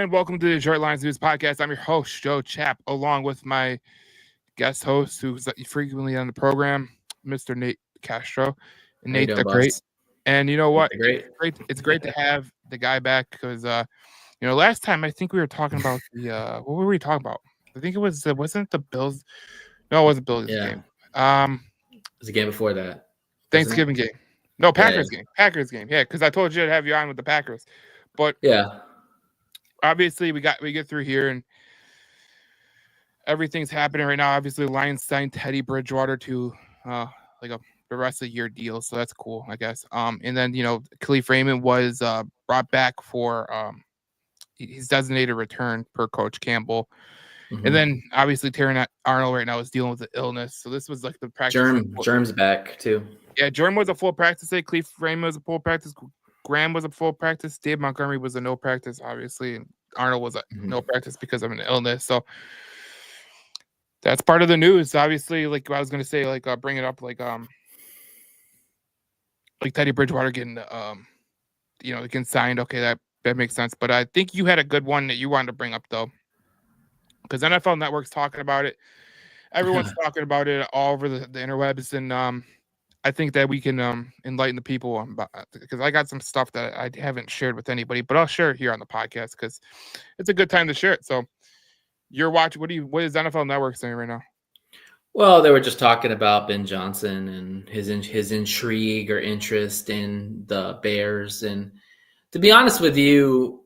and welcome to the Detroit Lions News Podcast. I'm your host, Joe Chapp, along with my guest host, who's frequently on the program, Mr. Nate Castro. And How you Nate, doing, they're great. boss? And you know what? Great. It's great to have the guy back because, last time I think we were talking about what were we talking about? I think it was, wasn't the Bills? No, it wasn't Bills game. It was a game before that. Thanksgiving game. No, Packers Yeah. game. Packers game. Yeah, because I told you to have you on with the Packers. But yeah, obviously we get through here and everything's happening right now. Obviously, the Lions signed Teddy Bridgewater to the rest of the year deal, so that's cool, I guess. And then Khalif Raymond was brought back for his designated return per Coach Campbell. Mm-hmm. And then obviously Terran Arnold right now is dealing with the illness, so this was like the practice. Germ's back too. Yeah, Germ was a full practice day. Khalif Raymond was a full practice. Graham was a full practice. Dave Montgomery was a no practice, obviously, and Arnold was a no practice because of an illness. So that's part of the news. Obviously, like I was gonna say, bring it up, like Teddy Bridgewater getting getting signed. Okay, that makes sense. But I think you had a good one that you wanted to bring up though, because NFL Network's talking about it. Everyone's talking about it all over the interwebs, and I think that we can enlighten the people about, because I got some stuff that I haven't shared with anybody, but I'll share it here on the podcast because it's a good time to share it. So you're watching. What is NFL Network saying right now? Well, they were just talking about Ben Johnson and his intrigue or interest in the Bears. And to be honest with you,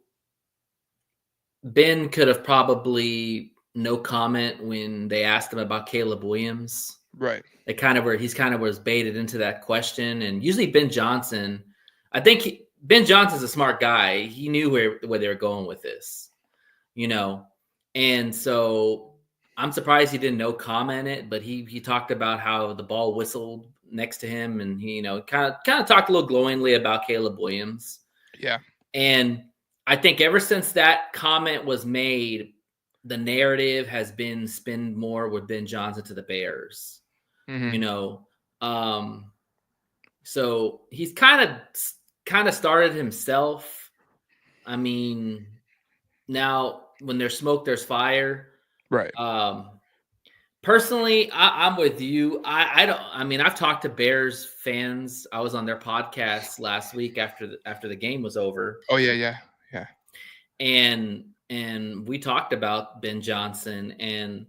Ben could have probably no comment when they asked him about Caleb Williams. Right. He's kind of was baited into that question. And usually Ben Johnson, I think Ben Johnson's a smart guy. He knew where they were going with this, And so I'm surprised he didn't no comment it, but he talked about how the ball whistled next to him, and he kind of talked a little glowingly about Caleb Williams. Yeah. And I think ever since that comment was made, the narrative has been spin more with Ben Johnson to the Bears. So he's kind of started himself. I mean, now when there's smoke, there's fire. Right. Personally, I'm with you. I've talked to Bears fans. I was on their podcast last week after the game was over. Oh yeah. And we talked about Ben Johnson, and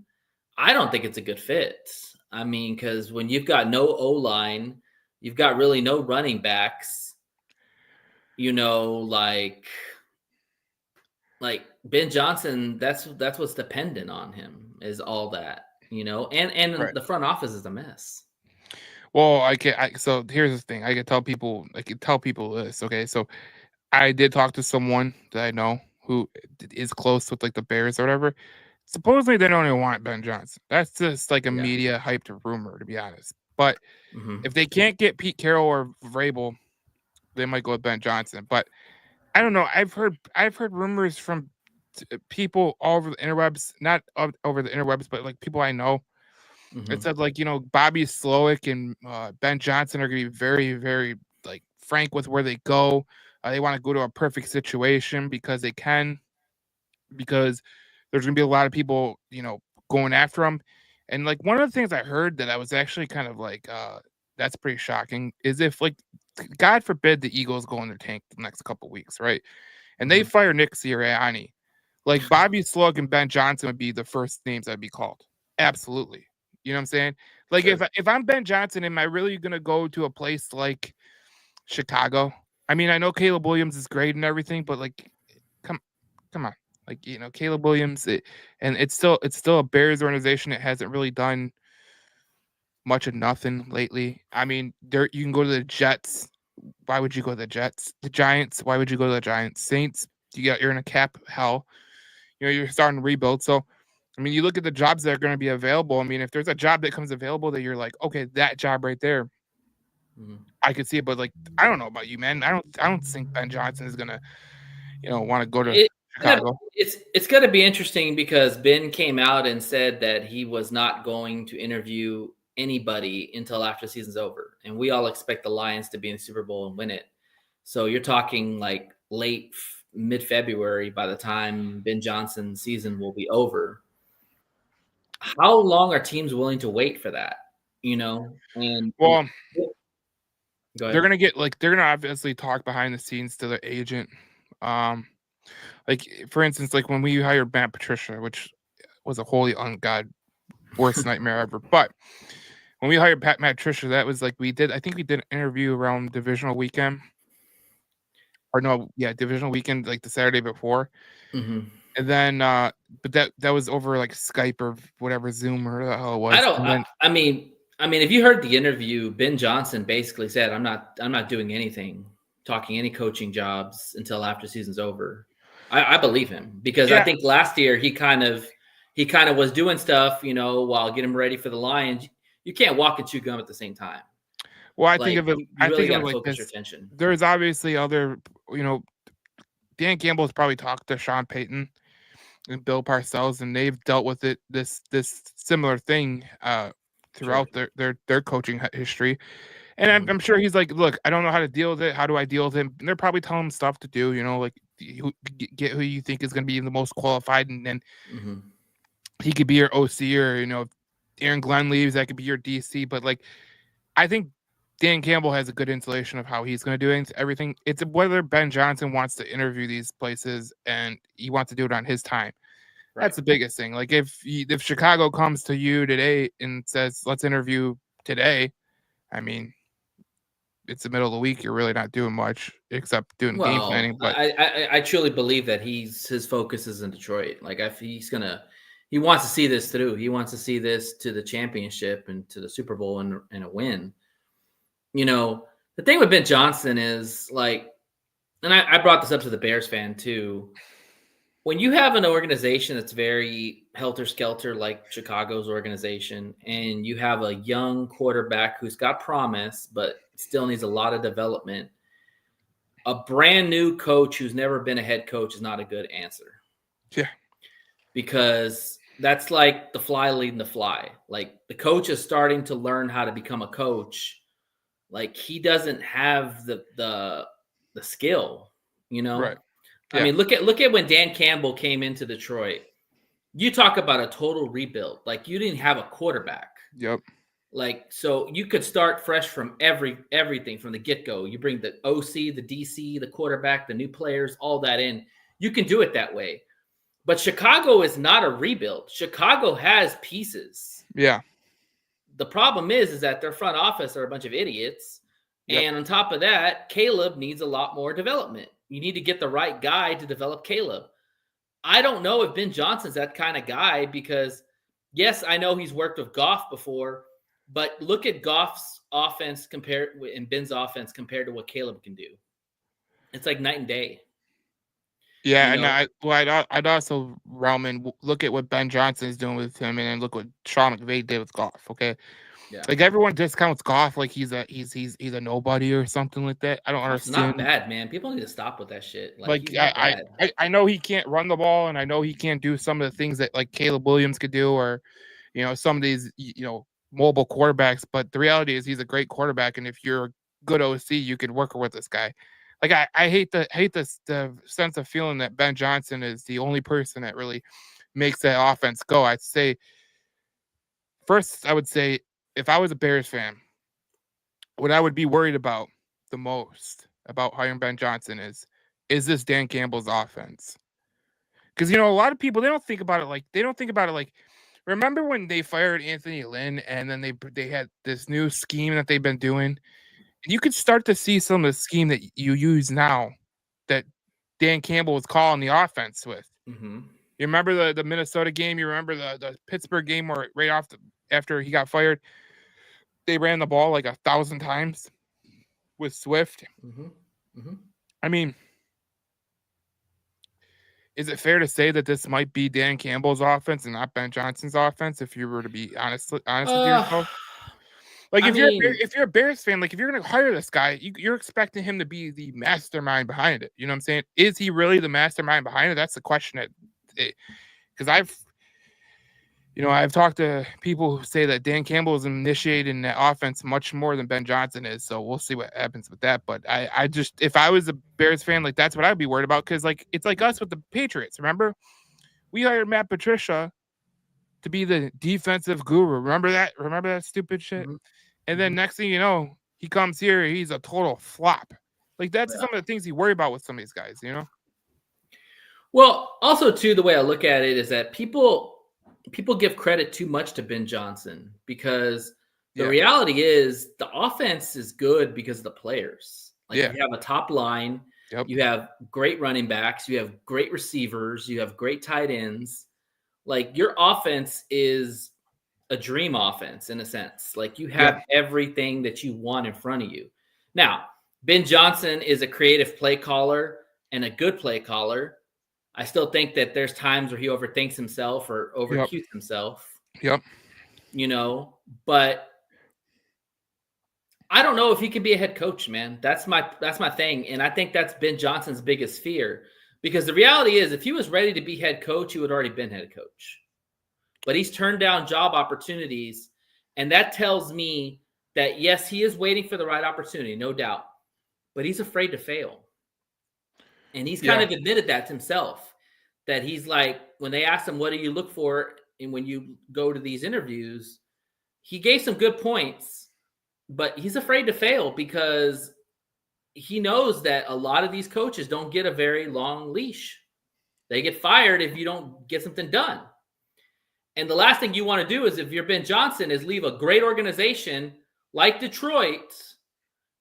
I don't think it's a good fit. I mean, because when you've got no O-line, you've got really no running backs, like Ben Johnson, that's what's dependent on him is all that, and right. The front office is a mess. Well, so here's the thing. I can tell people this. Okay. So I did talk to someone that I know who is close with the Bears or whatever. Supposedly they don't even want Ben Johnson. That's just a media hyped rumor, to be honest. But if they can't get Pete Carroll or Vrabel, they might go with Ben Johnson. But I don't know. I've heard rumors from people all over the interwebs, not over the interwebs, but people I know. It said Bobby Slowick and Ben Johnson are going to be very, very frank with where they go. They want to go to a perfect situation because they can. Because there's going to be a lot of people, going after them. And one of the things I heard that I was actually kind of that's pretty shocking is if God forbid the Eagles go in their tank the next couple of weeks, right? And they fire Nick Sirianni, Bobby Slowick and Ben Johnson would be the first names I'd be called. Absolutely. You know what I'm saying? Sure. If I'm Ben Johnson, am I really going to go to a place like Chicago? I mean, I know Caleb Williams is great and everything, but come on. Caleb Williams, it's still a Bears organization that hasn't really done much of nothing lately. I mean, you can go to the Jets. Why would you go to the Jets? The Giants. Why would you go to the Giants? Saints. You're in a cap hell. You're starting to rebuild. So, I mean, you look at the jobs that are going to be available. I mean, if there's a job that comes available that you're okay, that job right there, I could see it. But I don't know about you, man. I don't think Ben Johnson is gonna, want to go to Chicago. It's going to be interesting because Ben came out and said that he was not going to interview anybody until after the season's over, and we all expect the Lions to be in the Super Bowl and win it. So you're talking late mid-February by the time Ben Johnson's season will be over. How long are teams willing to wait for that? And Well, go they're ahead. gonna obviously talk behind the scenes to their agent. Like for instance, like when we hired Matt Patricia, which was a wholly worst nightmare ever. But when we hired Matt Patricia, that was like I think we did an interview around divisional weekend. Or no, yeah, divisional weekend, like the Saturday before. Mm-hmm. And then but that was over like Skype or whatever, Zoom or the hell it was. I mean, if you heard the interview, Ben Johnson basically said, I'm not doing anything, talking any coaching jobs until after season's over. I believe him because I think last year he kind of was doing stuff, while getting ready for the Lions. You can't walk and chew gum at the same time. Well, I think of it. I really got to like focus this. Your attention. There's obviously other, Dan Campbell's probably talked to Sean Payton and Bill Parcells, and they've dealt with it this similar thing throughout their coaching history. And I'm sure he's like, look, I don't know how to deal with it. How do I deal with it? And they're probably telling him stuff to do, like get who you think is going to be the most qualified, and then he could be your OC, or if Aaron Glenn leaves, that could be your DC. But like, I think Dan Campbell has a good insulation of how he's going to do everything. It's whether Ben Johnson wants to interview these places and he wants to do it on his time. Right. That's the biggest thing. Like if Chicago comes to you today and says, let's interview today, I mean, it's the middle of the week. You're really not doing much except doing game planning. But I truly believe that his focus is in Detroit. Like if he wants to see this through. He wants to see this to the championship and to the Super Bowl and a win. The thing with Ben Johnson is like, and I brought this up to the Bears fan too. When you have an organization that's very helter-skelter like Chicago's organization, and you have a young quarterback who's got promise but still needs a lot of development, a brand new coach who's never been a head coach is not a good answer. Yeah. Because that's like the fly leading the fly. Like the coach is starting to learn how to become a coach. Like he doesn't have the skill, Right. Yeah. I mean, look at when Dan Campbell came into Detroit. You talk about a total rebuild. Like you didn't have a quarterback. Yep. Like so you could start fresh from everything from the get-go. You bring the OC, the DC, the quarterback, the new players, all that in. You can do it that way. But Chicago is not a rebuild. Chicago has pieces. Yeah. The problem is that their front office are a bunch of idiots. Yep. And on top of that, Caleb needs a lot more development. You need to get the right guy to develop Caleb. I don't know if Ben Johnson's that kind of guy because, yes, I know he's worked with Goff before, but look at Goff's offense and Ben's offense compared to what Caleb can do. It's like night and day. Yeah, and I'd also, Roman, look at what Ben Johnson is doing with him, and then look what Sean McVay did with Goff. Okay, yeah. Like everyone discounts Goff like he's a nobody or something like that. I don't understand. It's not bad, man. People need to stop with that shit. Like I know he can't run the ball, and I know he can't do some of the things that like Caleb Williams could do, or some of these mobile quarterbacks. But the reality is he's a great quarterback, and if you're a good OC, you can work with this guy. Like I hate the sense of feeling that Ben Johnson is the only person that really makes that offense go. I would say if I was a Bears fan, what I would be worried about the most about hiring Ben Johnson is this Dan Campbell's offense? Because a lot of people they don't think about it like remember when they fired Anthony Lynn and then they had this new scheme that they've been doing. You could start to see some of the scheme that you use now that Dan Campbell was calling the offense with. Mm-hmm. You remember the Minnesota game? You remember the Pittsburgh game where right after he got fired, they ran the ball like 1,000 times with Swift. Mm-hmm. Mm-hmm. I mean, is it fair to say that this might be Dan Campbell's offense and not Ben Johnson's offense? If you were to be honest with yourself. Like if you're a Bears fan, like if you're going to hire this guy, you're expecting him to be the mastermind behind it. You know what I'm saying? Is he really the mastermind behind it? That's the question. Because I've talked to people who say that Dan Campbell is initiating that offense much more than Ben Johnson is. So we'll see what happens with that. But I just, if I was a Bears fan, like that's what I'd be worried about. Cause like, it's like us with the Patriots. Remember, we hired Matt Patricia to be the defensive guru. Remember that? Remember that stupid shit? Mm-hmm. And then next thing you know, he comes here, he's a total flop. Like that's Yeah. some of the things you worry about with some of these guys, Well, also too, the way I look at it is that people give credit too much to Ben Johnson because the Yeah. reality is the offense is good because of the players. Like Yeah. you have a top line, Yep. you have great running backs, you have great receivers, you have great tight ends. Like your offense is a dream offense in a sense. Like you have everything that you want in front of you. Now, Ben Johnson is a creative play caller and a good play caller. I still think that there's times where he overthinks himself or overcutes himself. Yep. But I don't know if he can be a head coach, man. That's my thing. And I think that's Ben Johnson's biggest fear. Because the reality is if he was ready to be head coach, he would already been head coach. But he's turned down job opportunities. And that tells me that yes, he is waiting for the right opportunity, no doubt. But he's afraid to fail. And he's kind of admitted that to himself, that he's like, when they asked him, what do you look for? And when you go to these interviews, he gave some good points, but he's afraid to fail because he knows that a lot of these coaches don't get a very long leash. They get fired if you don't get something done. And the last thing you want to do is, if you're Ben Johnson, is leave a great organization like Detroit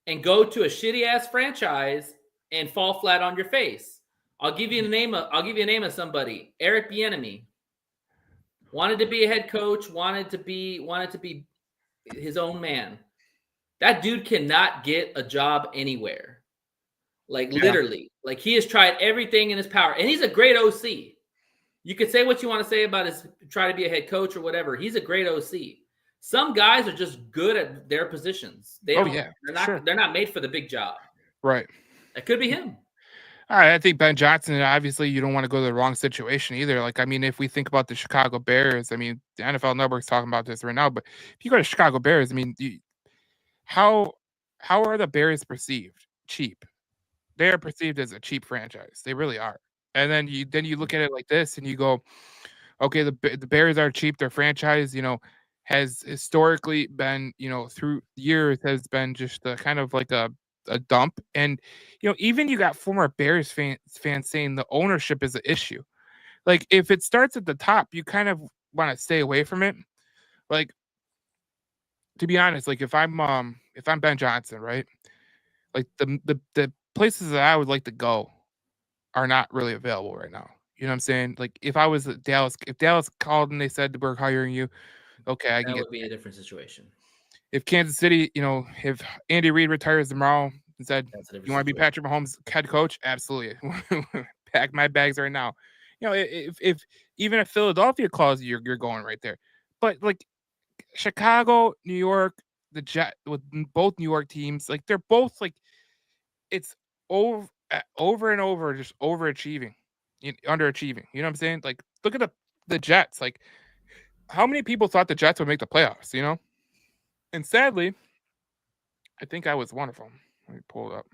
and go to a shitty ass franchise and fall flat on your face. I'll give you a name of somebody. Eric Bieniemy wanted to be a head coach, wanted to be his own man. That dude cannot get a job anywhere. Like literally. Like he has tried everything in his power. And he's a great OC. You could say what you want to say about his try to be a head coach or whatever. He's a great OC. Some guys are just good at their positions. They're not made for the big job. Right. That could be him. All right, I think Ben Johnson, obviously you don't want to go to the wrong situation either. Like, I mean, if we think about the Chicago Bears, I mean, the NFL Network's talking about this right now, but if you go to Chicago Bears, I mean, how are the Bears perceived? Cheap. They are perceived as a cheap franchise. They really are. And then you look at it like this and you go, okay, the Bears are cheap. Their franchise, has historically been, through years has been just a kind of like a dump. And even you got former Bears fans saying the ownership is an issue. Like if it starts at the top, you kind of want to stay away from it. Like, to be honest, like if I'm Ben Johnson, right? Like the places that I would like to go are not really available right now. You know what I'm saying? Like if I was at Dallas, if Dallas called and they said we're hiring you, okay, I can That get would be a different situation. If Kansas City, if Andy Reid retires tomorrow and said, you want to be Patrick Mahomes head coach? Absolutely. Pack my bags right now. If even if Philadelphia calls you, you're going right there. But like Chicago, New York, the Jet with both New York teams, like they're both like it's over and over, just overachieving, underachieving. You know what I'm saying? Like look at the Jets. Like how many people thought the Jets would make the playoffs? And sadly, I think I was one of them. Let me pull it up.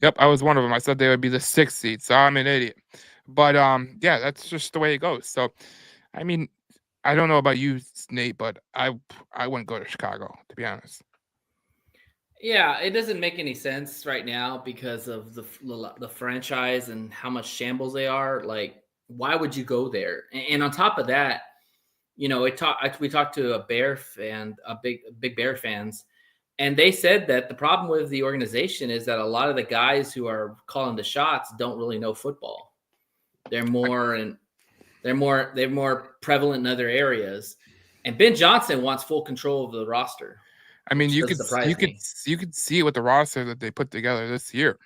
Yep, I was one of them. I said they would be the 6th seed, so I'm an idiot. But yeah, that's just the way it goes. So, I mean, I don't know about you, Nate, but I wouldn't go to Chicago, to be honest. Yeah, it doesn't make any sense right now because of the franchise and how much shambles they are. Like, why would you go there? And on top of that, we talked to a Bear fan, a big Bear fans, and they said that the problem with the organization is that a lot of the guys who are calling the shots don't really know football. They're more prevalent in other areas. And Ben Johnson wants full control of the roster. I mean, you could see it with the roster that they put together this year.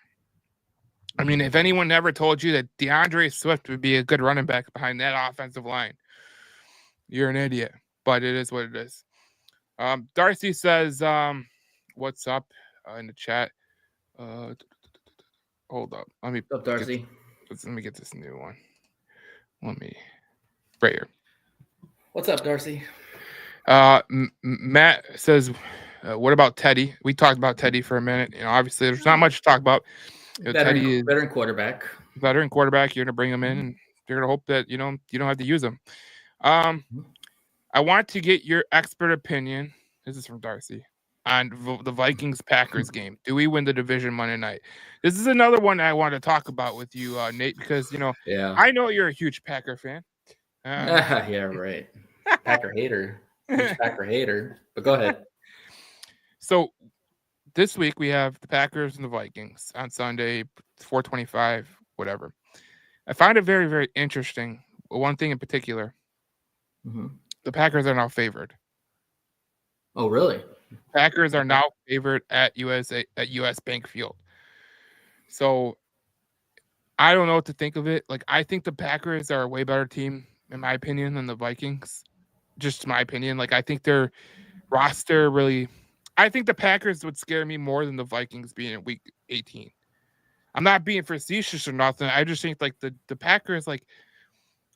I mean, if anyone ever told you that DeAndre Swift would be a good running back behind that offensive line, you're an idiot. But it is what it is. Darcy says, what's up in the chat? Hold up. Let me What's up, Darcy? Let me get this new one. Right here. What's up, Darcy? Matt says, "What about Teddy?" We talked about Teddy for a minute. Obviously, there's not much to talk about. Teddy is veteran quarterback. Veteran quarterback. You're gonna bring him in, and you're gonna hope that you don't have to use him. I want to get your expert opinion. This is from Darcy on the Vikings Packers game. Do we win the division Monday night? This is another one I want to talk about with you, Nate, because I know you're a huge Packer fan. Yeah, right. Packer hater. Packer hater. But go ahead. So this week we have the Packers and the Vikings on Sunday, 4:25, whatever. I find it very, very interesting. One thing in particular, the Packers are now favored. Oh, really? Packers are now favored at US Bank Field. So I don't know what to think of it. Like, I think the Packers are a way better team, in my opinion, than the Vikings. Just my opinion. Like, I think their roster really. I think the Packers would scare me more than the Vikings being in Week 18. I'm not being facetious or nothing. I just think like the Packers, like,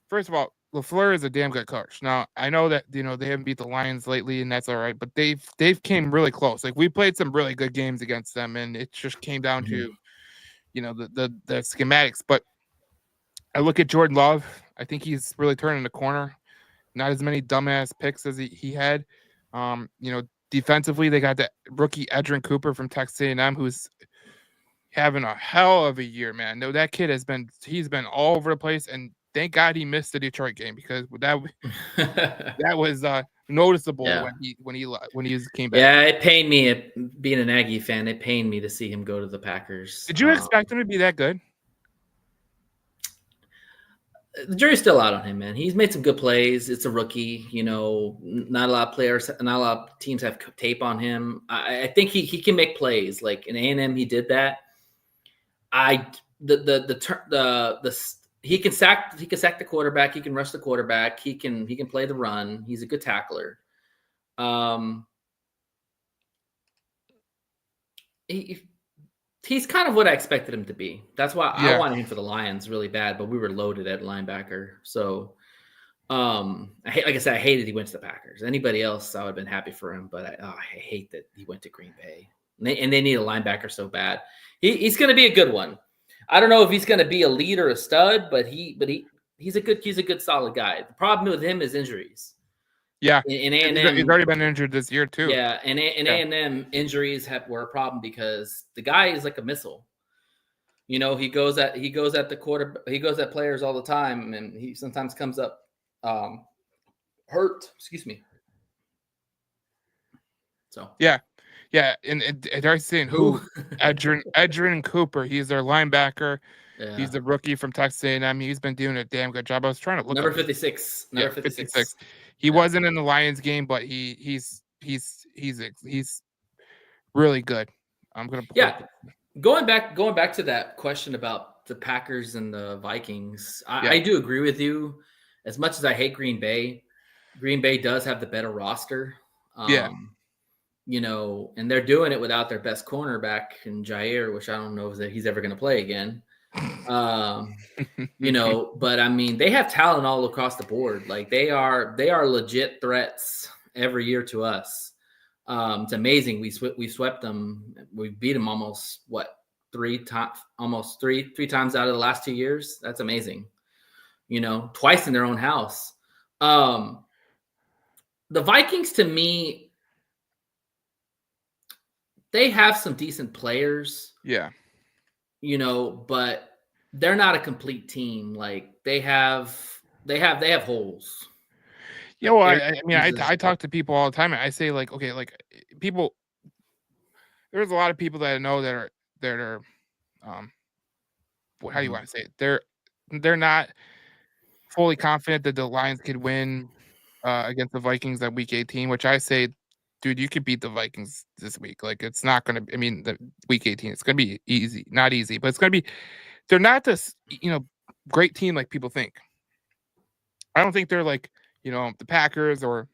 first of all, LaFleur is a damn good coach. Now I know that they haven't beat the Lions lately, and that's all right. But they've came really close. Like, we played some really good games against them, and it just came down to the schematics. But I look at Jordan Love. I think he's really turning the corner. Not as many dumbass picks as he had. Defensively, they got that rookie Edgerrin Cooper from Texas A&M, who's having a hell of a year, man. No, that kid he's been all over the place, and thank God he missed the Detroit game, because that was noticeable when he came back. Yeah, it pained me, being an Aggie fan. It pained me to see him go to the Packers. Did you expect him to be that good? The jury's still out on him, man. He's made some good plays. It's a rookie, not a lot of teams have tape on him. I think he can make plays. Like in A&M, he did that. He can sack the quarterback. He can rush the quarterback. He can play the run. He's a good tackler. He's kind of what I expected him to be. That's why I wanted him for the Lions really bad, but we were loaded at linebacker. So, like I said, I hated he went to the Packers. Anybody else, I would have been happy for him, but I hate that he went to Green Bay. And they need a linebacker so bad. He's going to be a good one. I don't know if he's going to be a lead or a stud, but he's a good solid guy. The problem with him is injuries. Yeah, in A&M, he's already been injured this year too. Yeah, and A&M injuries were a problem because the guy is like a missile. He goes at the quarter. He goes at players all the time, and he sometimes comes up hurt. Excuse me. So yeah, and they're saying who Edgerrin Cooper. He's their linebacker. Yeah. He's a rookie from Texas A&M. He's been doing a damn good job. I was trying to look number 56. Number 56. He wasn't in the Lions game, but he's really good. I'm gonna going back to that question about the Packers and the Vikings. I do agree with you. As much as I hate Green Bay does have the better roster. And they're doing it without their best cornerback in Jair, which I don't know if he's ever going to play again. But I mean, they have talent all across the board. Like they are legit threats every year to us. It's amazing. We swept them. We beat them almost three times out of the last 2 years. That's amazing. Twice in their own house. The Vikings, to me, they have some decent players. Yeah. But they're not a complete team. Like they have holes. Yeah, well, I talk to people all the time, and I say like, okay, like people. There's a lot of people that I know that are, how do you want to say it? They're not fully confident that the Lions could win against the Vikings at Week 18, which I say, dude, you could beat the Vikings this week. Like, it's not going to, the Week 18, it's going to be easy. Not easy, but it's going to be, they're not this, great team like people think. I don't think they're like, the Packers or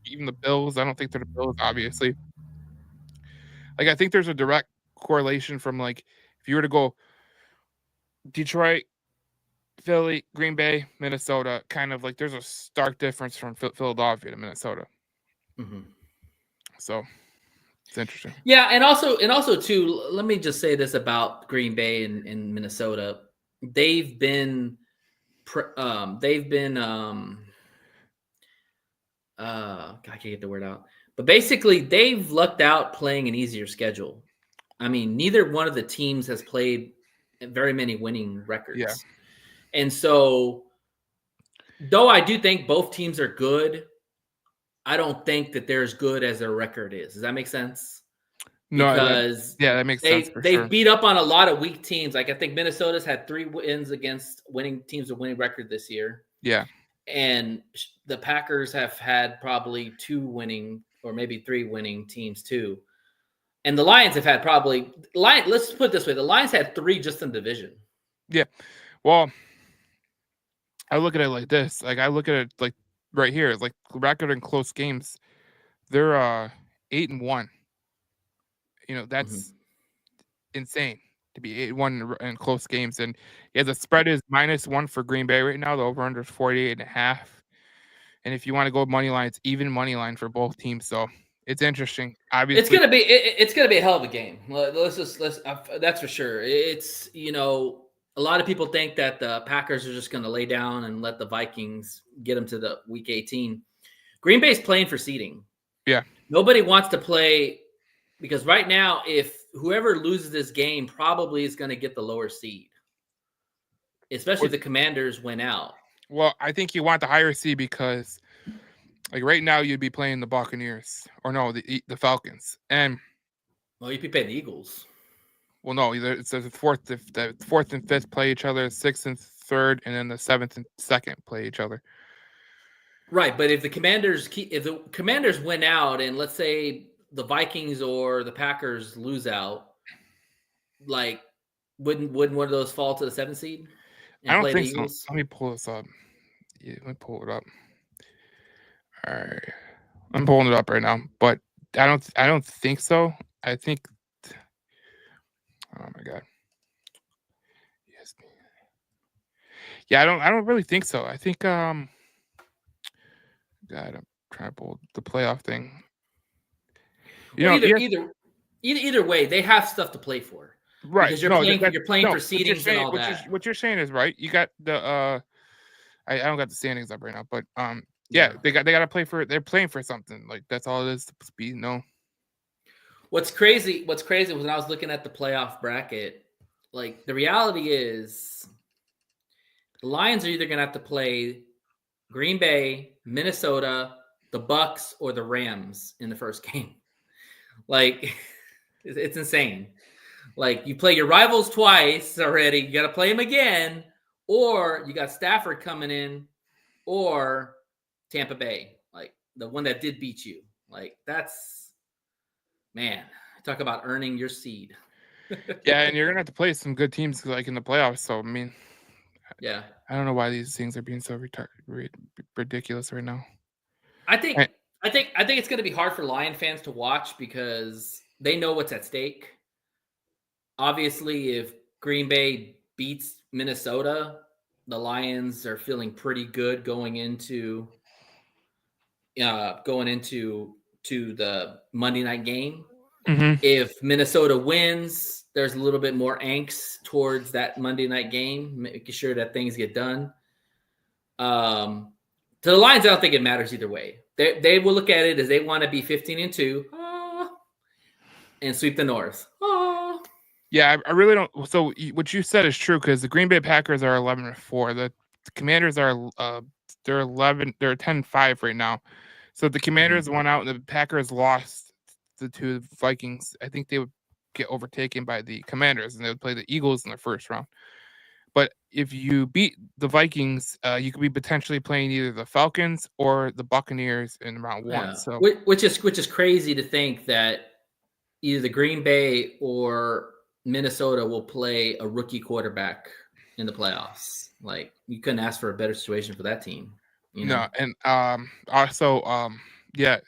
even the Bills. I don't think they're the Bills, obviously. Like, I think there's a direct correlation from, like, if you were to go Detroit, Philly, Green Bay, Minnesota, kind of like there's a stark difference from Philadelphia to Minnesota. Mm-hmm. So it's interesting. Yeah, and also too, let me just say this about Green Bay and Minnesota. They've been I can't get the word out. But basically they've lucked out playing an easier schedule. I mean, neither one of the teams has played very many winning records. Yeah. And so though I do think both teams are good, I don't think that they're as good as their record is. Does that make sense? No, Because that makes sense for they've sure. beat up on a lot of weak teams. Like I think Minnesota's had 3 wins against winning teams with winning record this year. Yeah. And the Packers have had probably 2 winning or maybe 3 winning teams too. And the Lions have had probably let's put it this way, the Lions had 3 just in division. Yeah. Well, I look at it like this. Like I look at it like right here, like record in close games. They're 8-1. You know, that's insane to be 8-1 in close games. And yeah, the spread is -1 for Green Bay right now. The over under is 48.5. And if you want to go money line, it's even money line for both teams. So it's interesting. Obviously, it's gonna be a hell of a game. That's for sure. It's a lot of people think that the Packers are just going to lay down and let the Vikings get them to the week 18. Green Bay's playing for seeding. Yeah. Nobody wants to play because right now, if whoever loses this game probably is going to get the lower seed, especially if the Commanders win out. Well, I think you want the higher seed because, like right now, you'd be playing the Buccaneers or no, the Falcons, and you'd be playing the Eagles. Well, no, it's the fourth and fifth play each other, 6th and 3rd, and then the 7th and 2nd play each other. Right, but if the Commanders win out, and let's say the Vikings or the Packers lose out, like wouldn't one of those fall to the 7th seed? I don't think so. Let me pull this up. Yeah, let me pull it up. All right, I'm pulling it up right now, but I don't think so. I think. Oh my god. Yes. Yeah, I don't really think so. I think God, I'm trying to pull the playoff thing. Either way, they have stuff to play for. Right. Because you're playing for seedings and all that. What you're saying is right. You got the I don't got the standings up right now, but yeah, they got to play for. They're playing for something. Like that's all it is. Speed, no. What's crazy was when I was looking at the playoff bracket, like the reality is the Lions are either going to have to play Green Bay, Minnesota, the Bucks, or the Rams in the first game. Like it's insane. Like you play your rivals twice already. You got to play them again, or you got Stafford coming in, or Tampa Bay, like the one that did beat you. Like that's. Man, talk about earning your seed. Yeah, and you're gonna have to play some good teams like in the playoffs. So I mean, yeah, I don't know why these things are being so ridiculous right now. I think it's gonna be hard for Lion fans to watch because they know what's at stake. Obviously, if Green Bay beats Minnesota, the Lions are feeling pretty good going into the Monday night game. Mm-hmm. If Minnesota wins, there's a little bit more angst towards that Monday night game, making sure that things get done. To the Lions, I don't think it matters either way. They will look at it as they want to be 15-2 and sweep the North. Yeah, I really don't. So what you said is true because the Green Bay Packers are 11-4. The Commanders are they're 11. They're 10-5 right now. So the Commanders won out and the Packers lost to the Vikings. I think they would get overtaken by the Commanders and they would play the Eagles in the first round. But if you beat the Vikings, you could be potentially playing either the Falcons or the Buccaneers in round 1. So which is crazy to think that either the Green Bay or Minnesota will play a rookie quarterback in the playoffs. Like you couldn't ask for a better situation for that team. You know? No, and also yeah,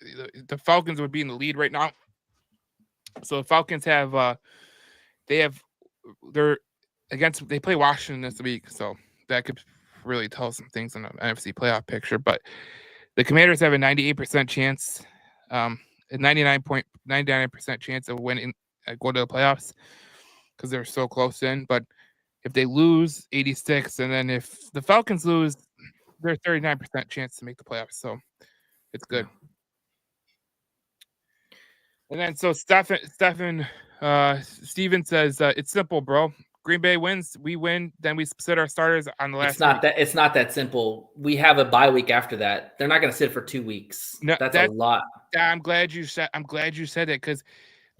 the Falcons would be in the lead right now. So the Falcons have they play Washington this week, so that could really tell some things in the NFC playoff picture. But the Commanders have a 98% chance, a 99.99% chance of winning, going to the playoffs because they're so close in. But if they lose, 86, and then if the Falcons lose, they're 39% chance to make the playoffs. So it's good. Yeah. And then so Steven says it's simple, bro. Green Bay wins, we win, then we sit our starters on the last. It's not that simple. We have a bye week after that. They're not going to sit for 2 weeks. No, that's a lot. I'm glad you said that because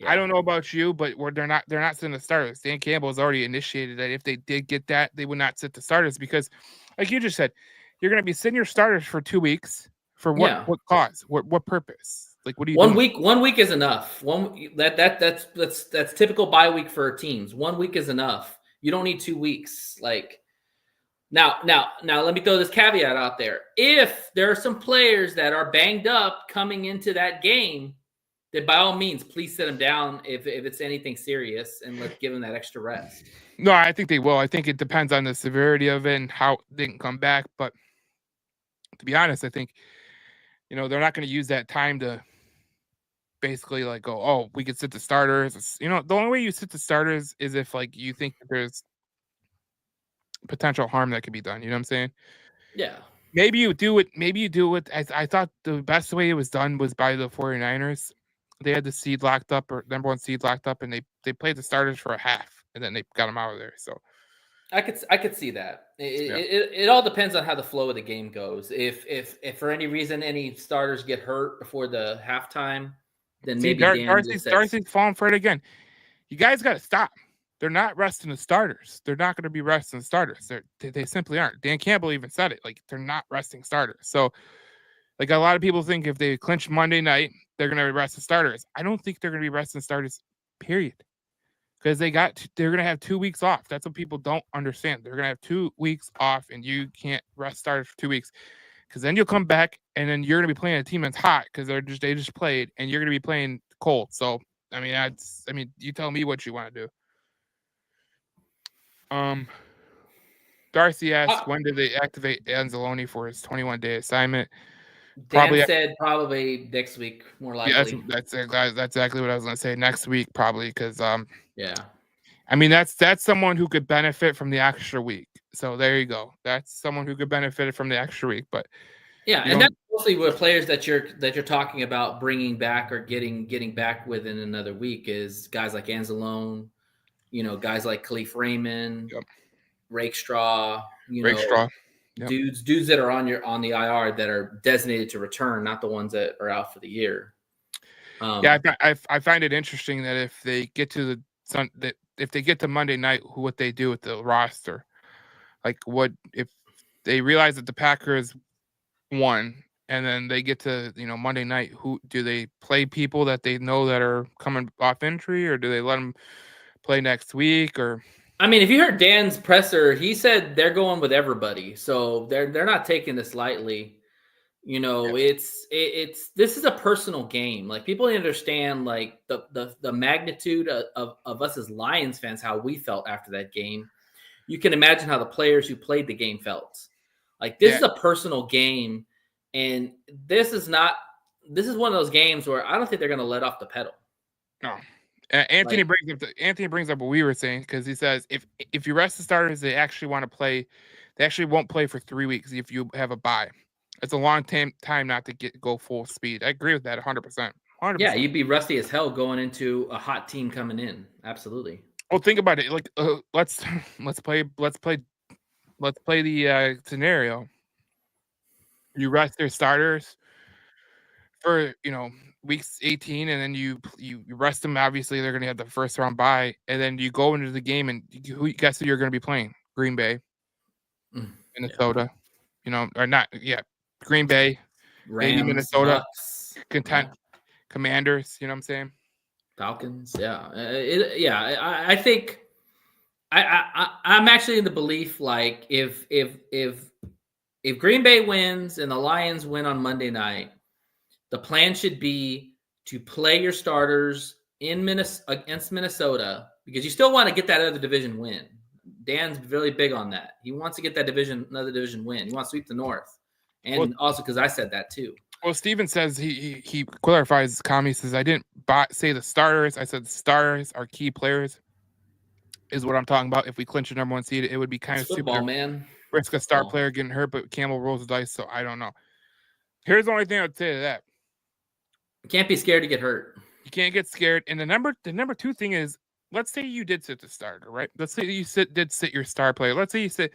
I don't know about you, but they're not sitting the starters. Dan Campbell has already initiated that if they did get that, they would not sit the starters because, like you just said, you're going to be sitting your starters for 2 weeks for what cause? What purpose? Like, what do you? 1 week. 1 week is enough. That's typical bye week for teams. 1 week is enough. You don't need 2 weeks. Like now, let me throw this caveat out there. If there are some players that are banged up coming into that game, then by all means, please sit them down if it's anything serious, and let's give them that extra rest. No, I think they will. I think it depends on the severity of it and how they can come back. But to be honest, I think, they're not going to use that time to basically like go, oh, we could sit the starters. The only way you sit the starters is if like you think that there's potential harm that could be done. You know what I'm saying? Yeah. Maybe you do it. As I thought the best way it was done was by the 49ers. They had the seed locked up, or number 1 seed locked up, and they played the starters for a half, and then they got them out of there. So I could see that. It all depends on how the flow of the game goes. If for any reason any starters get hurt before the halftime, then maybe Darcy's falling for it again. You guys got to stop. They're not resting the starters. They're not going to be resting the starters. They simply aren't. Dan Campbell even said it. Like, they're not resting starters. So, like, a lot of people think if they clinch Monday night, they're going to rest the starters. I don't think they're going to be resting starters, period. Because they're going to have 2 weeks off. That's what people don't understand. They're going to have 2 weeks off, and you can't rest starters for 2 weeks. Because then you'll come back, and then you're going to be playing a team that's hot because they just played, and you're going to be playing cold. So, you tell me what you want to do. Darcy asked, when did they activate Anzalone for his 21-day assignment? Dan said probably next week, more likely. Yeah, that's exactly what I was going to say. Next week, probably, because yeah. That's someone who could benefit from the extra week. So there you go. That's someone who could benefit from the extra week. But yeah, and that's mostly what players that you're talking about bringing back or getting back within another week is guys like Anzalone, guys like Khalif Raymond, Rakestraw, Rakestraw. Yep. Dudes that are on the IR that are designated to return, not the ones that are out for the year. I find it interesting that if they get to if they get to Monday night, what they do with the roster, like what if they realize that the Packers won, and then they get to Monday night, who do they play? People that they know that are coming off injury, or do they let them play next week? Or if you heard Dan's presser, he said they're going with everybody, so they're not taking this lightly. This is a personal game. Like, people understand like the magnitude of us as Lions fans, how we felt after that game. You can imagine how the players who played the game felt. Like, this is a personal game, and this is one of those games where I don't think they're going to let off the pedal. No. Anthony brings up what we were saying, because he says if you rest the starters, they actually want to play. They actually won't play for 3 weeks if you have a bye. It's a long time not to go full speed. I agree with that 100%. Yeah, you'd be rusty as hell going into a hot team coming in. Absolutely. Well, think about it. Like, let's play the scenario. You rest their starters for weeks 18, and then you rest them. Obviously, they're going to have the first round bye, and then you go into the game, and guess who you're going to be playing? Green Bay, Minnesota, or not? Yeah, Green Bay, Rams, maybe Minnesota, Bucks, Commanders. You know what I'm saying? Falcons. Yeah, I think I'm actually in the belief, like, if Green Bay wins and the Lions win on Monday night, the plan should be to play your starters against Minnesota, because you still want to get that other division win. Dan's really big on that. He wants to get that another division win. He wants to sweep the North, and also because I said that too. Well, Steven says he clarifies his comment. He says, I didn't say the starters. I said the starters are key players is what I'm talking about. If we clinch a number 1 seed, it would be kind of football, stupid. Man. Risk a star player getting hurt, but Campbell rolls the dice, so I don't know. Here's the only thing I would say to that. You can't be scared to get hurt. You can't get scared. And the number 2 thing is, let's say you did sit the starter, right? Let's say you did sit your star player. Let's say you sit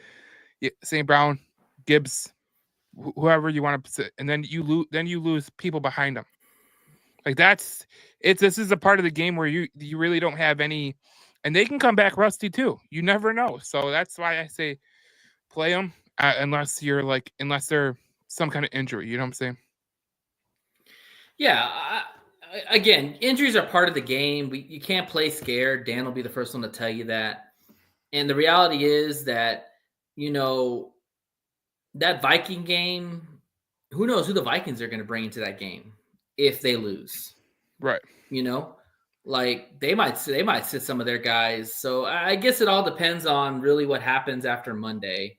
St. Brown, Gibbs, whoever you want to sit, and then you lose people behind them. Like this is a part of the game where you really don't have any, and they can come back rusty too. You never know. So that's why I say play them unless they're some kind of injury. You know what I'm saying? Yeah. Again, injuries are part of the game. You can't play scared. Dan will be the first one to tell you that. And the reality is that, that Viking game, who knows who the Vikings are going to bring into that game if they lose. Right. Like they might sit some of their guys. So I guess it all depends on really what happens after Monday.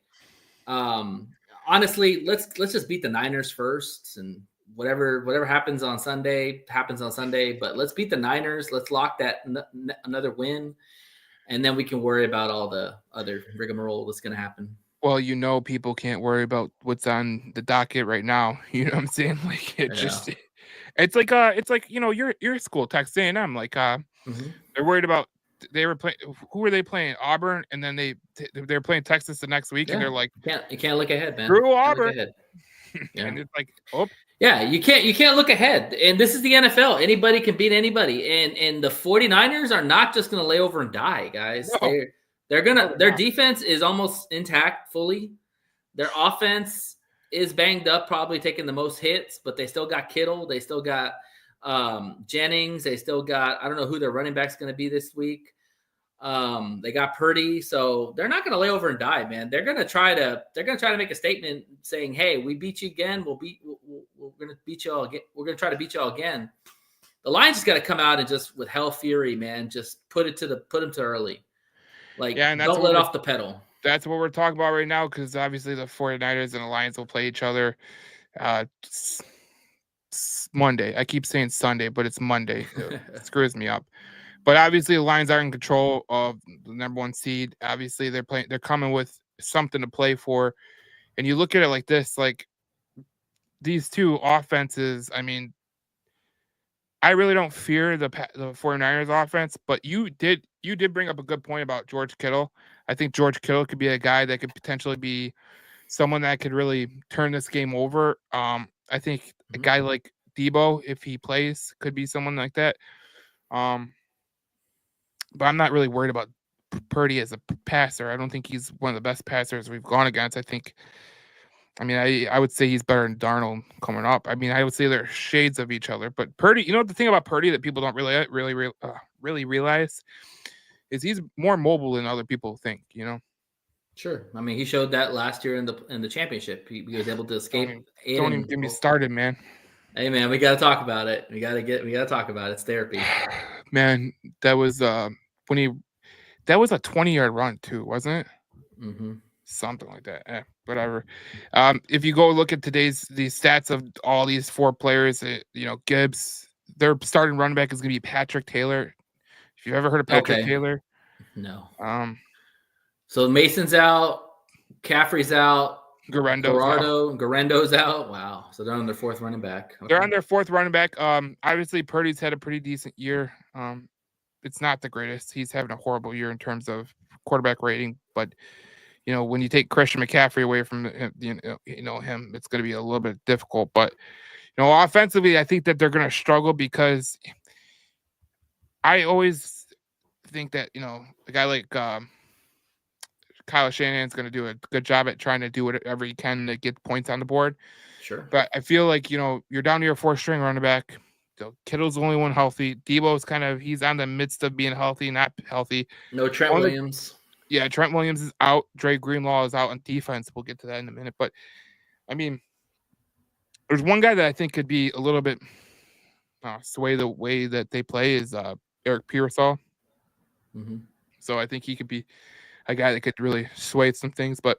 Honestly, let's just beat the Niners first, and whatever happens on Sunday happens on Sunday. But let's beat the Niners. Let's lock that another win, and then we can worry about all the other rigmarole that's going to happen. Well, people can't worry about what's on the docket right now. You know what I'm saying? Like it's like your school, Texas A&M. Like they're worried about who were they playing? Auburn, and then they're playing Texas the next week, and they're like, you can't look ahead, man. Screw Auburn. Yeah. And it's like, oh. Yeah, you can't look ahead. And this is the NFL. Anybody can beat anybody. And the 49ers are not just going to lay over and die, guys. No. Their defense is almost intact fully. Their offense is banged up, probably taking the most hits, but they still got Kittle. They still got Jennings. They still got, I don't know who their running back's going to be this week. They got Purdy, so they're not going to lay over and die, man. They're going to try to make a statement saying, "Hey, we beat you again. We're going to beat you all again. We're going to try to beat you all again." The Lions just got to come out and just with hell fury, man, just put them to early. Like, don't let off the pedal. That's what we're talking about right now, because obviously the 49ers and the Lions will play each other Monday. I keep saying Sunday, but it's Monday. It screws me up. But obviously the Lions are in control of the number 1 seed. Obviously they're coming with something to play for. And you look at it like this, like these two offenses, I mean, I really don't fear the 49ers offense, but you did bring up a good point about George Kittle. I think George Kittle could be a guy that could potentially be someone that could really turn this game over. I think a guy like Debo, if he plays, could be someone like that. But I'm not really worried about Purdy as a passer. I don't think he's one of the best passers we've gone against. I would say he's better than Darnold coming up. I mean, I would say they're shades of each other. But Purdy, the thing about Purdy that people don't really realize is he's more mobile than other people think. Sure. I mean, he showed that last year in the championship. He was able to escape. Don't even get me started, man. Hey, man, we got to talk about it. We got to talk about it. It's therapy. Man, that was that was a 20-yard run too, wasn't it? Mm-hmm. Something like that. Whatever. If you go look at these stats of all these 4 players, Gibbs, their starting running back is going to be Patrick Taylor. If you've ever heard of Patrick Taylor, no. So Mason's out, Caffrey's out. Garendo's out. Wow. So they're on their 4th running back. Okay. They're on their 4th running back. Obviously Purdy's had a pretty decent year. It's not the greatest. He's having a horrible year in terms of quarterback rating, but when you take Christian McCaffrey away from him, him, it's going to be a little bit difficult. But offensively, I think that they're going to struggle, because I always think that a guy like Kyle Shanahan's going to do a good job at trying to do whatever he can to get points on the board. Sure. But I feel like, you're down to your 4th-string running back. Kittle's the only one healthy. Debo's he's on the midst of being healthy, not healthy. No Trent Williams. Yeah, Trent Williams is out. Dre Greenlaw is out on defense. We'll get to that in a minute. But, I mean, there's one guy that I think could be a little bit sway the way that they play is Eric Pearsall. Mm-hmm. So I think he could be a guy that could really sway some things, but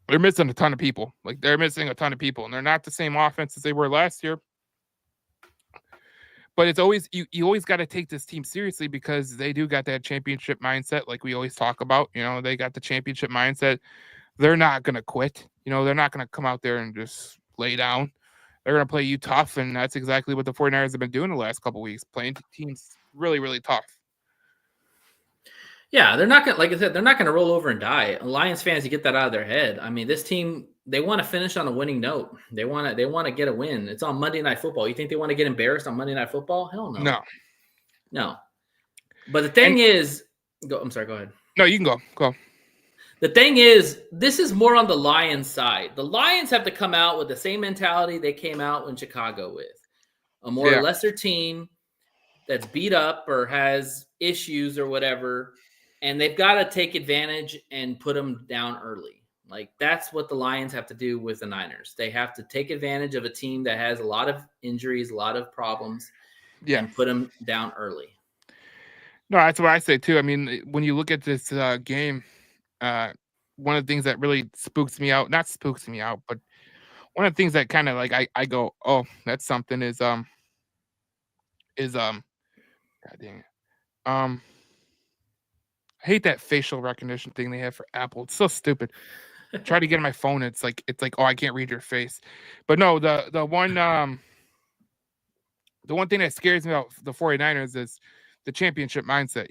they're missing a ton of people. Like they're missing a ton of people, and they're not the same offense as they were last year. But it's always you always got to take this team seriously because they do got that championship mindset, like we always talk about. They got the championship mindset. They're not gonna quit. They're not gonna come out there and just lay down. They're gonna play you tough, and that's exactly what the 49ers have been doing the last couple of weeks, playing teams really, really tough. Yeah, they're not gonna, like I said, they're not gonna roll over and die. Lions fans, you get that out of their head. I mean, this team, they want to finish on a winning note. They want to get a win. It's on Monday Night Football. You think they want to get embarrassed on Monday Night Football? Hell no. No. But the thing is, I'm sorry, go ahead. No, you can go. Go. The thing is, this is more on the Lions side. The Lions have to come out with the same mentality they came out in Chicago with. A more lesser team that's beat up or has issues or whatever, and they've got to take advantage and put them down early. Like, that's what the Lions have to do with the Niners. They have to take advantage of a team that has a lot of injuries, a lot of problems, and put them down early. No, that's what I say too. I mean, when you look at this game, one of the things that really spooks me out, not spooks me out, but one of the things that kind of like I go, oh, that's something is God dang it. I hate that facial recognition thing they have for Apple. It's so stupid. Try to get on my phone. It's like, oh, I can't read your face. But no, the one thing that scares me about the 49ers is the championship mindset.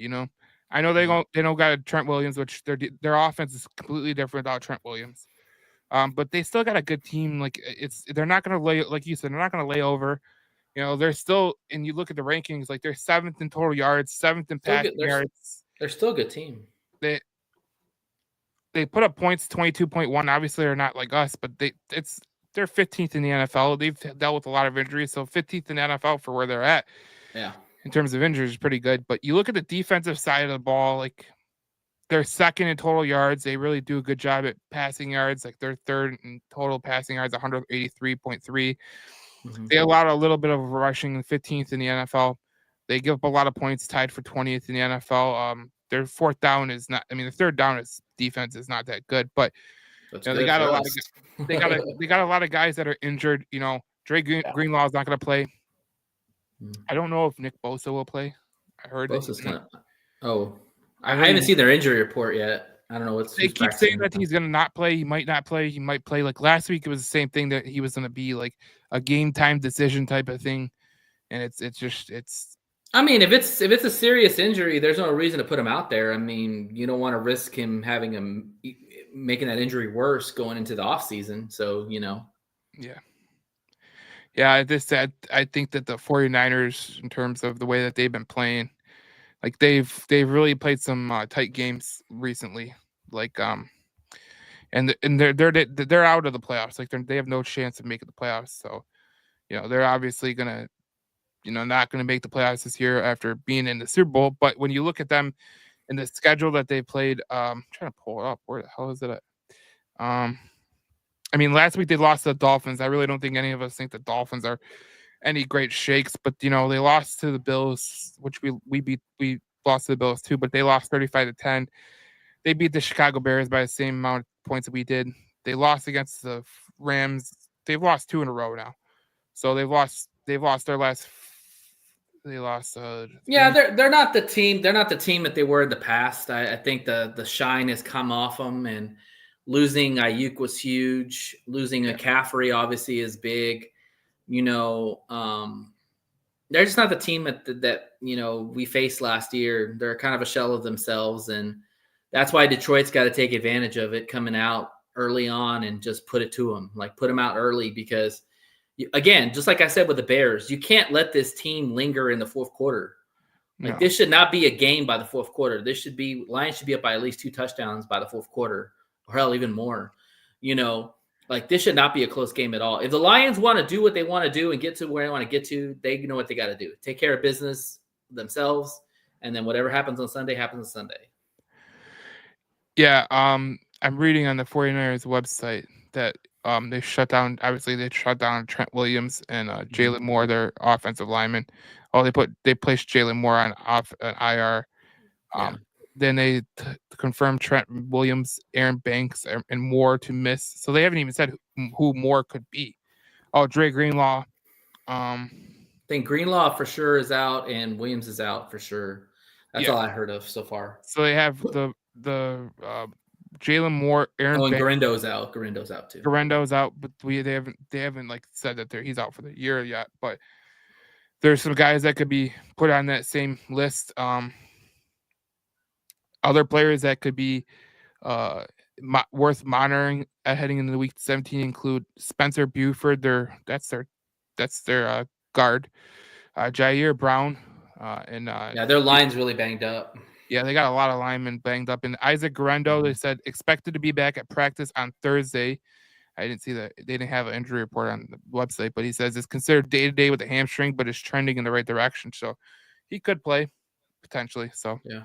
I know they don't got Trent Williams, which their offense is completely different without Trent Williams. But they still got a good team. Like they're not gonna lay, like you said, they're not gonna lay over. They're still, and you look at the rankings, like they're 7th in total yards, 7th in passing yards. They're still a good team. They put up points, 22.1. Obviously, they're not like us, but they're 15th in the NFL. They've dealt with a lot of injuries, so 15th in the NFL for where they're at. Yeah. In terms of injuries, is pretty good. But you look at the defensive side of the ball, like they're 2nd in total yards. They really do a good job at passing yards. Like they're 3rd in total passing yards, 183.3. They allowed a little bit of rushing, 15th in the NFL. They give up a lot of points, tied for 20th in the NFL. Their 4th down is not. I mean, the 3rd down is defense is not that good, but they got a lot of they got a lot of guys that are injured. Dre Greenlaw is not going to play. I don't know if Nick Bosa will play. I heard Bosa's kind of. I haven't seen their injury report yet. I don't know what's. They keep saying that he's going to not play. He might not play. He might play. Like last week, it was the same thing that he was going to be like a game time decision type of thing, and it's. I mean, if it's a serious injury, there's no reason to put him out there. I mean, you don't want to risk him making that injury worse going into the offseason. So, Yeah. Yeah, I think that the 49ers, in terms of the way that they've been playing, like they've really played some tight games recently. Like and they're out of the playoffs. Like they have no chance of making the playoffs. So, they're obviously gonna not going to make the playoffs this year after being in the Super Bowl. But when you look at them in the schedule that they played, I'm trying to pull it up. Where the hell is it at? I mean, last week they lost to the Dolphins. I really don't think any of us think the Dolphins are any great shakes, but they lost to the Bills, which we lost to the Bills too, but they lost 35-10. They beat the Chicago Bears by the same amount of points that we did. They lost against the Rams. They've lost 2 in a row now. So they've lost their last. They lost. Yeah, they're not the team. They're not the team that they were in the past. I think the shine has come off them, and losing Ayuk was huge. Losing McCaffrey obviously is big. They're just not the team that we faced last year. They're kind of a shell of themselves, and that's why Detroit's got to take advantage of it coming out early on and just put it to them. Like put them out early because. Again, just like I said with the Bears, you can't let this team linger in the 4th quarter. Like this should not be a game by the 4th quarter. Lions should be up by at least 2 touchdowns by the 4th quarter, or hell, even more. Like this should not be a close game at all. If the Lions want to do what they want to do and get to where they want to get to, they know what they got to do. Take care of business themselves, and then whatever happens on Sunday happens on Sunday. Yeah, I'm reading on the 49ers website that they shut down Trent Williams and Jalen Moore, their offensive lineman. They placed Jalen Moore on IR. Then they confirmed Trent Williams, Aaron Banks, and Moore to miss. So they haven't even said who Moore could be. Oh, Dre Greenlaw. I think Greenlaw for sure is out, and Williams is out for sure. That's all I heard of so far. So they have the Jalen Moore, Aaron. Oh, and Garindo's out. Garindo's out too. Garindo's out, but they haven't like said that he's out for the year yet. But there's some guys that could be put on that same list. Other players that could be worth monitoring heading into week 17 include Spencer Buford. That's their guard. Jair Brown. And their line's really banged up. Yeah, they got a lot of linemen banged up. And Isaac Garendo, they said expected to be back at practice on Thursday. I didn't see that. They didn't have an injury report on the website, but he says it's considered day-to-day with a hamstring, but is trending in the right direction. So he could play potentially. So yeah,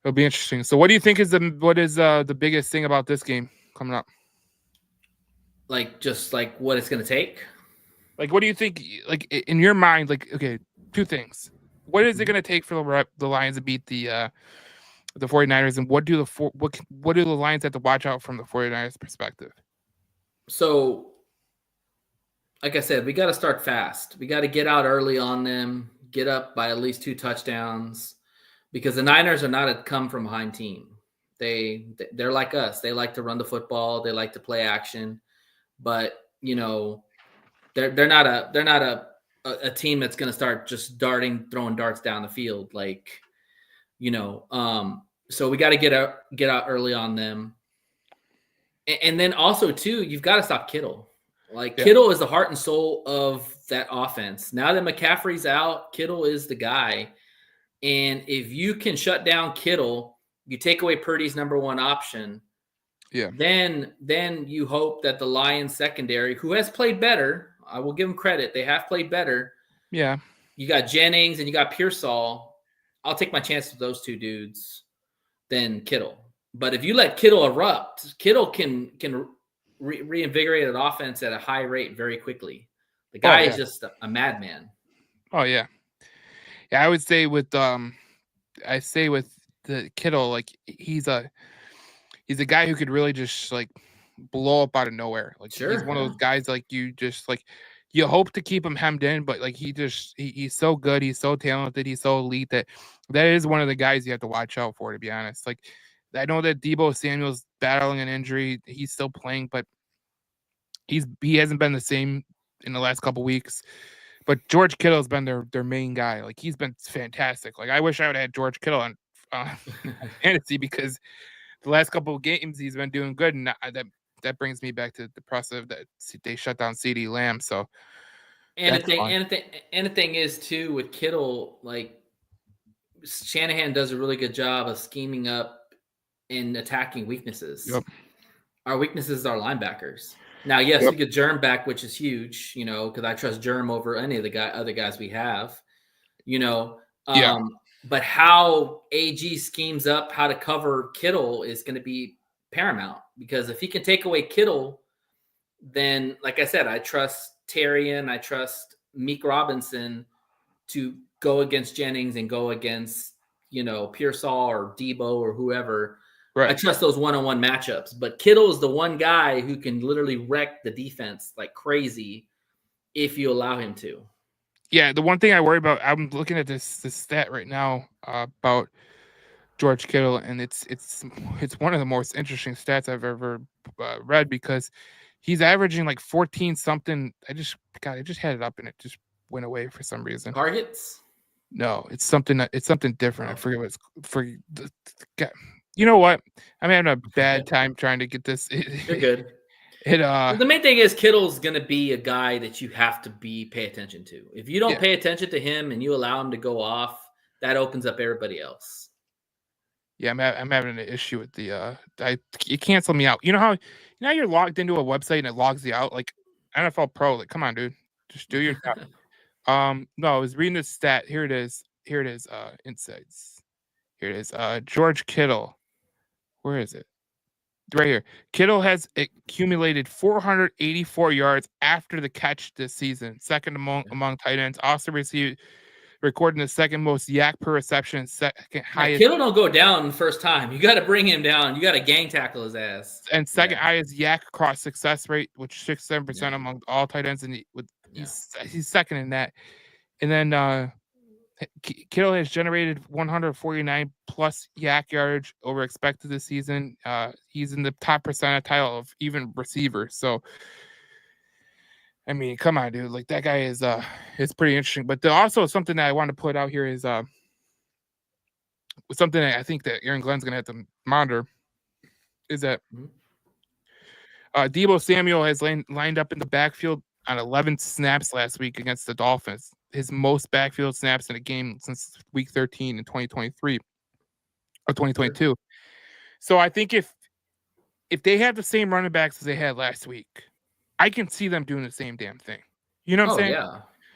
it'll be interesting. So what do you think is the biggest thing about this game coming up? Just what it's going to take? Like, what do you think, like, in your mind, like, okay, two things. What is it going to take for the Lions to beat the 49ers, and what do the Lions have to watch out from the 49ers perspective? So, like I said, we got to start fast. We got to get out early on them, get up by at least 2 touchdowns, because the Niners are not a come from behind team. They're like us. They like to run the football. They like to play action, but they're not a team that's going to start just throwing darts down the field. So we got to get out early on them. And then also too, you've got to stop Kittle. Kittle is the heart and soul of that offense. Now that McCaffrey's out, Kittle is the guy. And if you can shut down Kittle, you take away Purdy's number one option. Yeah. Then you hope that the Lions secondary, who has played better, I will give them credit, they have played better. Yeah. You got Jennings and you got Pearsall. I'll take my chance with those two dudes than Kittle. But if you let Kittle erupt, Kittle can reinvigorate an offense at a high rate very quickly. The guy is just a madman. Oh yeah. Yeah, I would say with the Kittle, like he's a guy who could really just like blow up out of nowhere. Like he's one of those guys like you hope to keep him hemmed in, but like he's so good, he's so talented, he's so elite that is one of the guys you have to watch out for, to be honest. Like I know that Deebo Samuel's battling an injury, he's still playing, but he hasn't been the same in the last couple weeks. But George Kittle's been their main guy. Like he's been fantastic. Like I wish I would have had George Kittle on fantasy, because the last couple of games he's been doing good, and that brings me back to depressive that they shut down CeeDee Lamb. So and the thing is too with Kittle, like Shanahan does a really good job of scheming up and attacking weaknesses. Yep. Our weaknesses are linebackers. Now, yes, we get Germ back, which is huge, because I trust Germ over any of the other guys we have, But how AG schemes up how to cover Kittle is going to be paramount, because if he can take away Kittle, then, like I said, I trust Terrian, I trust Meek Robinson to go against Jennings and go against, Pearsall or Deebo or whoever. Right. I trust those one-on-one matchups, but Kittle is the one guy who can literally wreck the defense like crazy if you allow him to. Yeah, the one thing I worry about, I'm looking at this stat right now about George Kittle, and it's one of the most interesting stats I've ever read, because he's averaging like 14 something. I just had it up and it just went away for some reason. Targets? No, it's something different. I forget what it's You know what? I'm having a bad time trying to get this. You're good. The main thing is Kittle's going to be a guy that you have to pay attention to. If you don't pay attention to him and you allow him to go off, that opens up everybody else. Yeah, I'm having an issue with the it canceled me out. You know how you're logged into a website and it logs you out, like NFL Pro. Like, come on, dude, just do your job. No, I was reading this stat. Here it is. Insights. Here it is. George Kittle. Where is it? Right here. Kittle has accumulated 484 yards after the catch this season, second among tight ends. Also received recording the second most yak per reception, second highest. Kittle don't go down the first time. You got to bring him down. You got to gang tackle his ass. And second highest yak cross success rate, which 67% among all tight ends, and he's second in that. And then Kittle has generated 149 plus yak yardage over expected this season. He's in the top percentile of even receivers. So, I mean, come on, dude. Like, that guy is it's pretty interesting. But also something that I want to put out here is something that I think that Aaron Glenn's gonna have to monitor is that Deebo Samuel has lined up in the backfield on 11 snaps last week against the Dolphins. His most backfield snaps in a game since week 13 in 2023 or 2022. Sure. So I think if they have the same running backs as they had last week, I can see them doing the same damn thing. You know what I'm saying?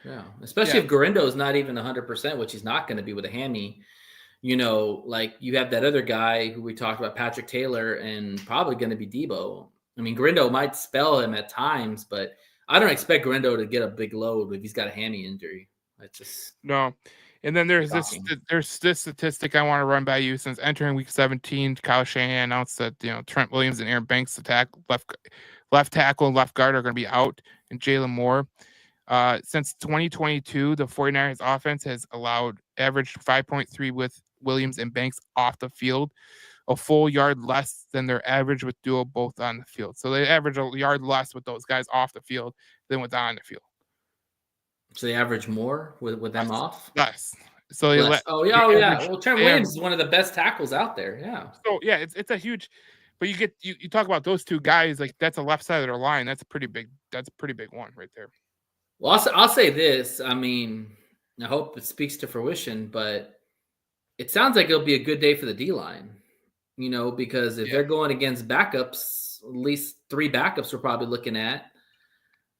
Yeah. Especially if Garindo is not even 100%, which he's not going to be with a hammy. You know, like you have that other guy who we talked about, Patrick Taylor, and probably going to be Deebo. I mean, Garindo might spell him at times, but I don't expect Garindo to get a big load if he's got a hammy injury. That's just no. And then there's this statistic I want to run by you. Since entering week 17, Kyle Shanahan announced that Trent Williams and Aaron Banks, the left tackle and left guard, are going to be out, and Jalen Moore. Since 2022, the 49ers offense has averaged 5.3 with Williams and Banks off the field, a full yard less than their average with duo both on the field. So they average a yard less with those guys off the field than with on the field. So they average more with them off? Less. So they less. Well, Trent Williams is one of the best tackles out there. Yeah. So yeah, it's a huge. But you talk about those two guys, like that's a left side of their line. That's a pretty big one right there. Well, I'll say this. I mean, I hope it speaks to fruition, but it sounds like it'll be a good day for the D-line, because if they're going against backups, at least 3 backups we're probably looking at.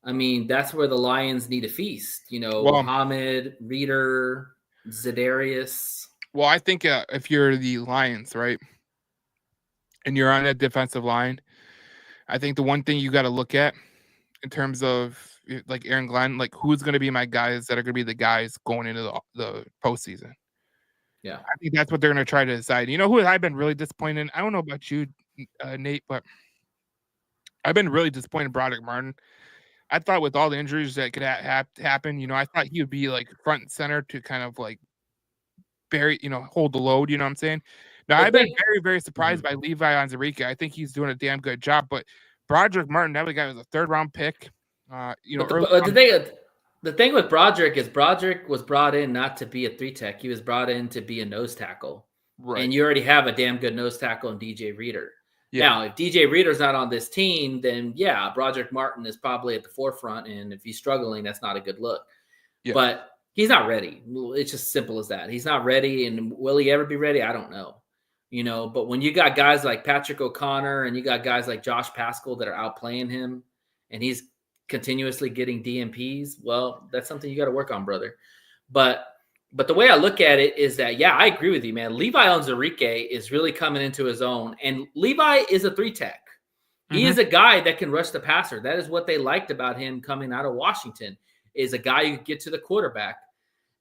I mean, that's where the Lions need a feast, Muhammad, Reeder, Za'Darius. Well, I think if you're the Lions, right, and you're on that defensive line, I think the one thing you got to look at in terms of like Aaron Glenn, like who's going to be my guys that are going to be the guys going into the postseason. Yeah. I think that's what they're going to try to decide. You know who I've been really disappointed in? I don't know about you, Nate, but I've been really disappointed in Broderick Martin. I thought with all the injuries that could happen, I thought he would be like front and center to kind of like hold the load. You know what I'm saying? Now, I've been very, very surprised by Levi Onwuzurike. I think he's doing a damn good job. But Broderick Martin, that guy was a 3rd-round pick. The thing with Broderick is Broderick was brought in not to be a 3-tech. He was brought in to be a nose tackle. Right. And you already have a damn good nose tackle in DJ Reader. Yeah. Now, if DJ Reader's not on this team, then Broderick Martin is probably at the forefront. And if he's struggling, that's not a good look. Yeah. But he's not ready. It's just simple as that. He's not ready. And will he ever be ready? I don't know. But when you got guys like Patrick O'Connor and you got guys like Josh Paschal that are outplaying him and he's continuously getting DMPs, well, that's something you got to work on, brother. But the way I look at it is that, I agree with you, man. Levi Onwuzurike is really coming into his own. And Levi is a 3-tech. He is a guy that can rush the passer. That is what they liked about him coming out of Washington, is a guy who can get to the quarterback.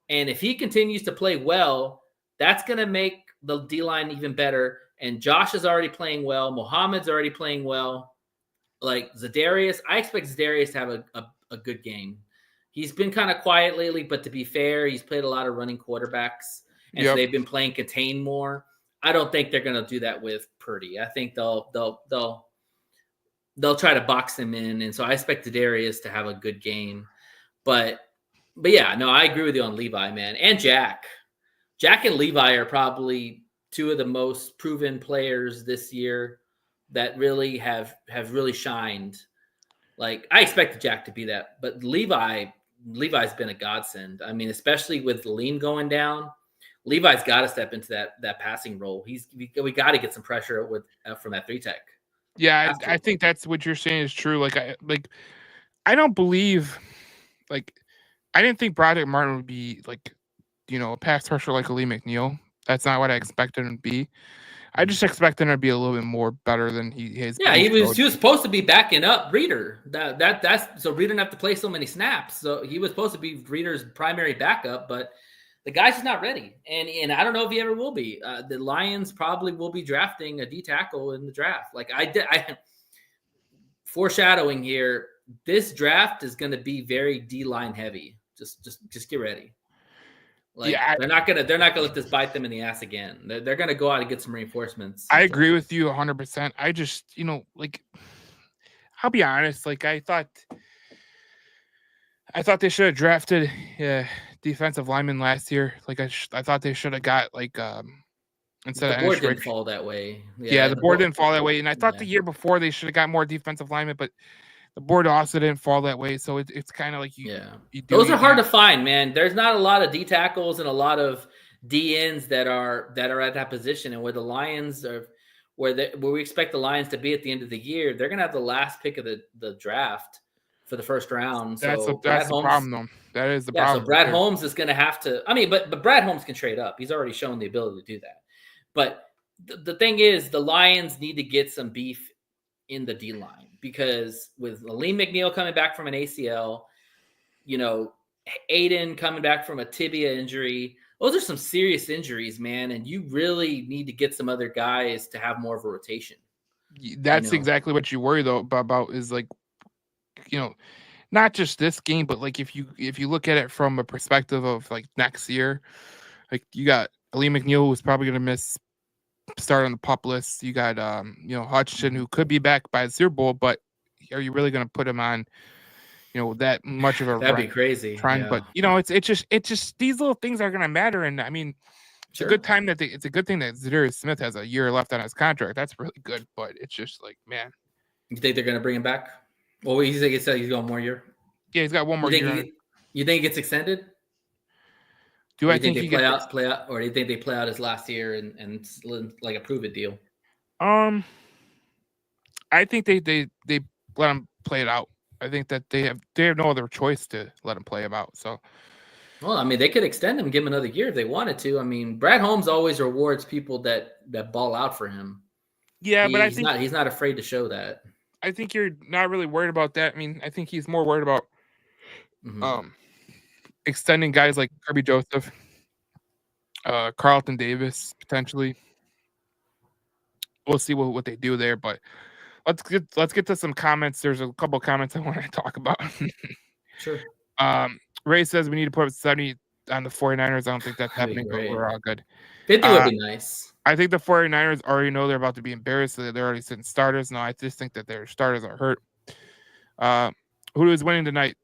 And if he continues to play well, that's going to make the D-line even better. And Josh is already playing well. Muhammad's already playing well. Like Za'Darius, I expect Za'Darius to have a good game. He's been kind of quiet lately, but to be fair, he's played a lot of running quarterbacks, and so they've been playing contain more. I don't think they're going to do that with Purdy. I think they'll try to box him in, and so I expect Za'Darius to have a good game. But I agree with you on Levi, man, and Jack. Jack and Levi are probably 2 of the most proven players this year that really have really shined. Like, I expected Jack to be that, but Levi's been a godsend. I mean, especially with Lean going down, Levi's got to step into that passing role. We got to get some pressure from that 3-tech. Yeah, I think that's what you're saying is true. I don't believe, I didn't think Broderick Martin would be a pass rusher like Ali McNeil. That's not what I expected him to be. I just expect him to be a little bit more better than he is. Yeah, he was supposed to be backing up Reeder. That's so Reeder didn't have to play so many snaps. So he was supposed to be Reeder's primary backup, but the guy's just not ready, and I don't know if he ever will be. The Lions probably will be drafting a D tackle in the draft. Like I foreshadowing here, this draft is going to be very D line heavy. Just get ready. Like they're not gonna let this bite them in the ass again. They're gonna go out and get some reinforcements. I agree with you 100%. I just, like, I'll be honest. Like I thought they should have drafted defensive lineman last year. Like I thought they should have got like instead of the board didn't fall that way. Yeah, the board didn't fall that way, and I thought the year before they should have got more defensive linemen, but the board also didn't fall that way. So it's kind of like those are hard to find, man. There's not a lot of D tackles and a lot of D ends that are at that position, and where the Lions are, where we expect the Lions to be at the end of the year, they're gonna have the last pick of the draft for the first round. That's the problem, though. That is the problem. So Brad Holmes is gonna have to. I mean, but Brad Holmes can trade up. He's already shown the ability to do that. But the thing is, the Lions need to get some beef in the D line. Because with Aleem McNeil coming back from an ACL, Aiden coming back from a tibia injury, those are some serious injuries, man. And you really need to get some other guys to have more of a rotation. That's exactly what you worry though about is like, not just this game, but like if you look at it from a perspective of like next year, like you got Aleem McNeil who's probably going to miss start on the pup list. You got Hutchinson who could be back by the Super Bowl, but are you really going to put him on that much of a that'd be crazy trend? Yeah. But it's just these little things are going to matter. And I mean, it's a good thing that Zadarius Smith has a year left on his contract. That's really good, but it's just like, man, you think they're going to bring him back? Well, you think he's got one more year? Yeah, he's got one more year. You think it gets extended? Do I think they play out, or do you think they play out his last year and like a prove it deal? I think they let him play it out. I think that they have no other choice to let him play him out. So, well, I mean, they could extend him, give him another year if they wanted to. I mean, Brad Holmes always rewards people that ball out for him. Yeah, but I think he's not afraid to show that. I think you're not really worried about that. I mean, I think he's more worried about extending guys like Kirby Joseph, Carlton Davis, potentially. We'll see what they do there, but let's get to some comments. There's a couple of comments I want to talk about. Sure. Ray says we need to put up 70 on the 49ers. I don't think that's happening, but we're all good. 50 would be nice. I think the 49ers already know they're about to be embarrassed. So they're already sitting starters. No, I just think that their starters are hurt. Who is winning tonight?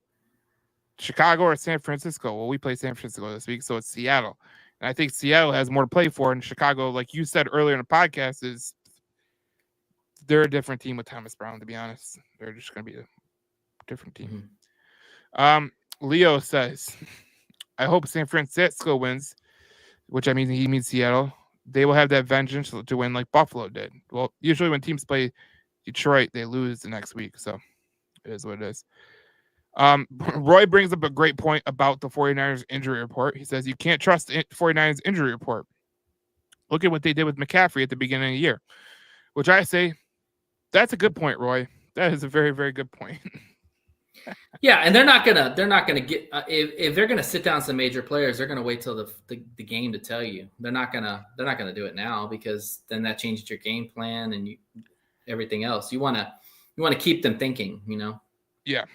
Chicago or San Francisco? Well, we play San Francisco this week, so it's Seattle. And I think Seattle has more to play for. And Chicago, like you said earlier in the podcast, they're a different team with Thomas Brown, to be honest. They're just going to be a different team. Leo says, I hope San Francisco wins, which I mean he means Seattle. They will have that vengeance to win like Buffalo did. Well, usually when teams play Detroit, they lose the next week. So it is what it is. Roy brings up a great point about the 49ers injury report. He says you can't trust the 49ers injury report. Look at what they did with McCaffrey at the beginning of the year, which I say that's a good point, Roy. That is a very, very good point. Yeah, and they're not gonna get if they're gonna sit down some major players, they're gonna wait till the game to tell you. They're not gonna do it now because then that changes your game plan and everything else. You wanna keep them thinking, Yeah,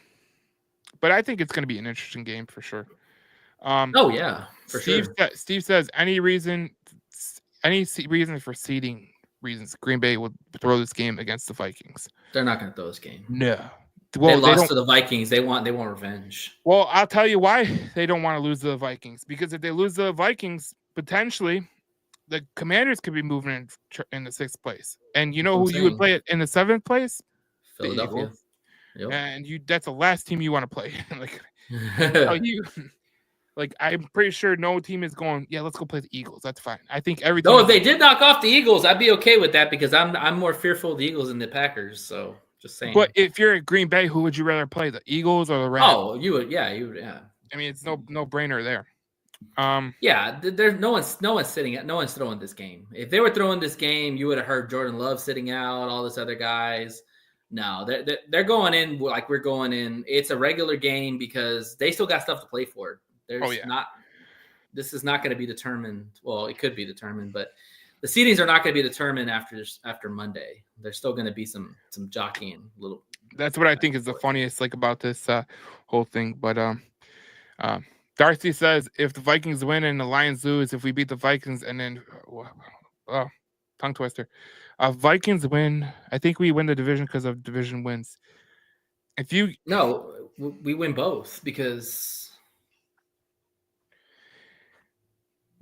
but I think it's gonna be an interesting game for sure. Oh yeah, for sure. Steve says any reason for seeding reasons Green Bay will throw this game against the Vikings. They're not gonna throw this game. No. Well, they lost to the Vikings. They want revenge. Well, I'll tell you why they don't want to lose to the Vikings. Because if they lose to the Vikings, potentially the Commanders could be moving in the 6th place. And you know who you would play in the 7th place? Philadelphia. Yep. And that's the last team you want to play. I'm pretty sure no team is going, yeah, let's go play the Eagles. That's fine. I think everything. No, if they did knock off the Eagles, I'd be okay with that because I'm more fearful of the Eagles than the Packers. So just saying. But if you're at Green Bay, who would you rather play, the Eagles or the Rams? Oh, you would. Yeah. I mean, it's no brainer there. Yeah, there's no one's throwing this game. If they were throwing this game, you would have heard Jordan Love sitting out, all this other guys. No, they're going in like we're going in. It's a regular game because they still got stuff to play for. There's not. This is not going to be determined. Well, it could be determined, but the seedings are not going to be determined after Monday. There's still going to be some jockeying little. That's what I think is the funniest about this whole thing. But Darcy says if the Vikings win and the Lions lose, if we beat the Vikings and then tongue twister, Vikings win. I think we win the division because of division wins. No, we win both because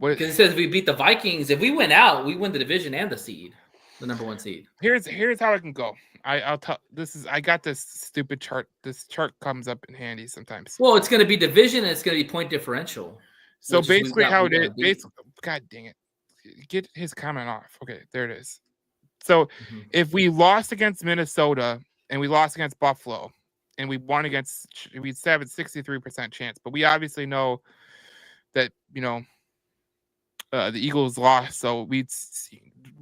it says if we beat the Vikings, if we win out, we win the division and the seed, the number 1 seed. Here's how it can go. I'll tell. I got this stupid chart. This chart comes up in handy sometimes. Well, it's going to be division and it's going to be point differential. So basically, how it is. God dang it! Get his comment off. Okay, there it is. So if we lost against Minnesota and we lost against Buffalo and we won against, we'd have a 63% chance. But we obviously know that the Eagles lost, so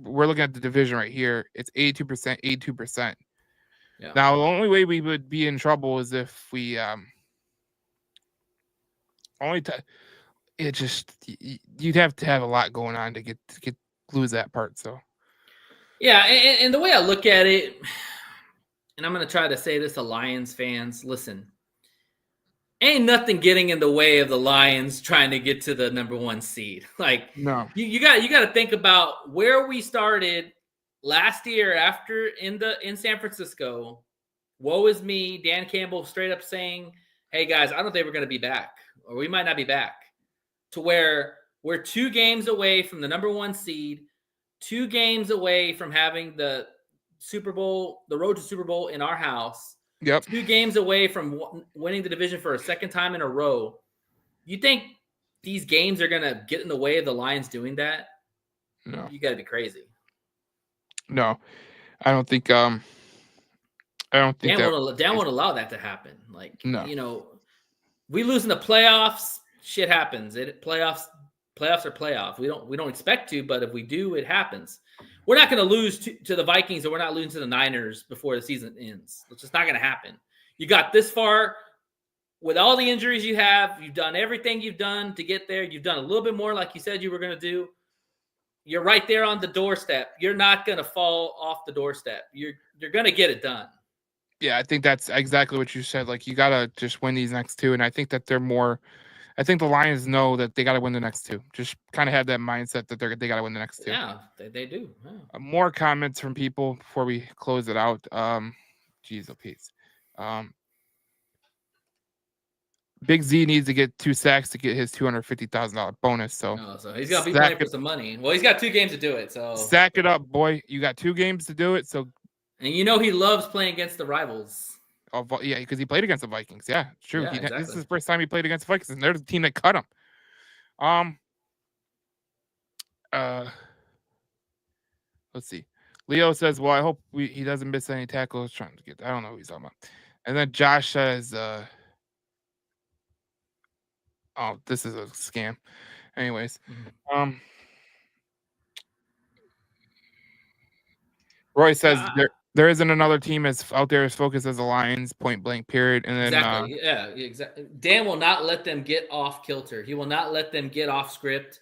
we're looking at the division right here. It's 82%. Yeah. Now the only way we would be in trouble is if we you'd have to have a lot going on to lose that part. So yeah, and the way I look at it, and I'm going to try to say this to Lions fans, listen, ain't nothing getting in the way of the Lions trying to get to the number 1 seed. No, you got to think about where we started last year in San Francisco. Woe is me. Dan Campbell straight up saying, "Hey guys, I don't think we're going to be back, or we might not be back." To where we're 2 games away from the number 1 seed, 2 games away from having the Super Bowl, the road to Super Bowl in our house. Yep. 2 games away from winning the division for a second time in a row. You think these games are going to get in the way of the Lions doing that? No. You got to be crazy. No. I don't think Dan won't allow that to happen. No. We lose in the playoffs, shit happens. Playoffs are playoffs. We don't expect to, but if we do, it happens. We're not going to lose to the Vikings, or we're not losing to the Niners before the season ends. It's just not going to happen. You got this far with all the injuries you have. You've done everything you've done to get there. You've done a little bit more like you said you were going to do. You're right there on the doorstep. You're not going to fall off the doorstep. You're going to get it done. Yeah, I think that's exactly what you said. You got to just win these next 2, and I think that I think the Lions know that they got to win the next 2. Just kind of have that mindset that they got to win the next 2. Yeah, they do. Yeah. More comments from people before we close it out. Geez, oh, peace. Big Z needs to get 2 sacks to get his $250,000 bonus. So he's got to be playing for some money. Well, he's got 2 games to do it. So sack it up, boy. You got 2 games to do it. So, and he loves playing against the rivals. Yeah, because he played against the Vikings. Yeah, it's true. Yeah, exactly. This is the first time he played against the Vikings, and they're the team that cut him. Let's see. Leo says, "Well, I hope he doesn't miss any tackles." Trying to get, I don't know what he's talking about. And then Josh says, "Oh, this is a scam." Anyways, Roy says there isn't another team as out there as focused as the Lions, point blank, period. And then exactly, exactly. Dan will not let them get off kilter. He will not let them get off script.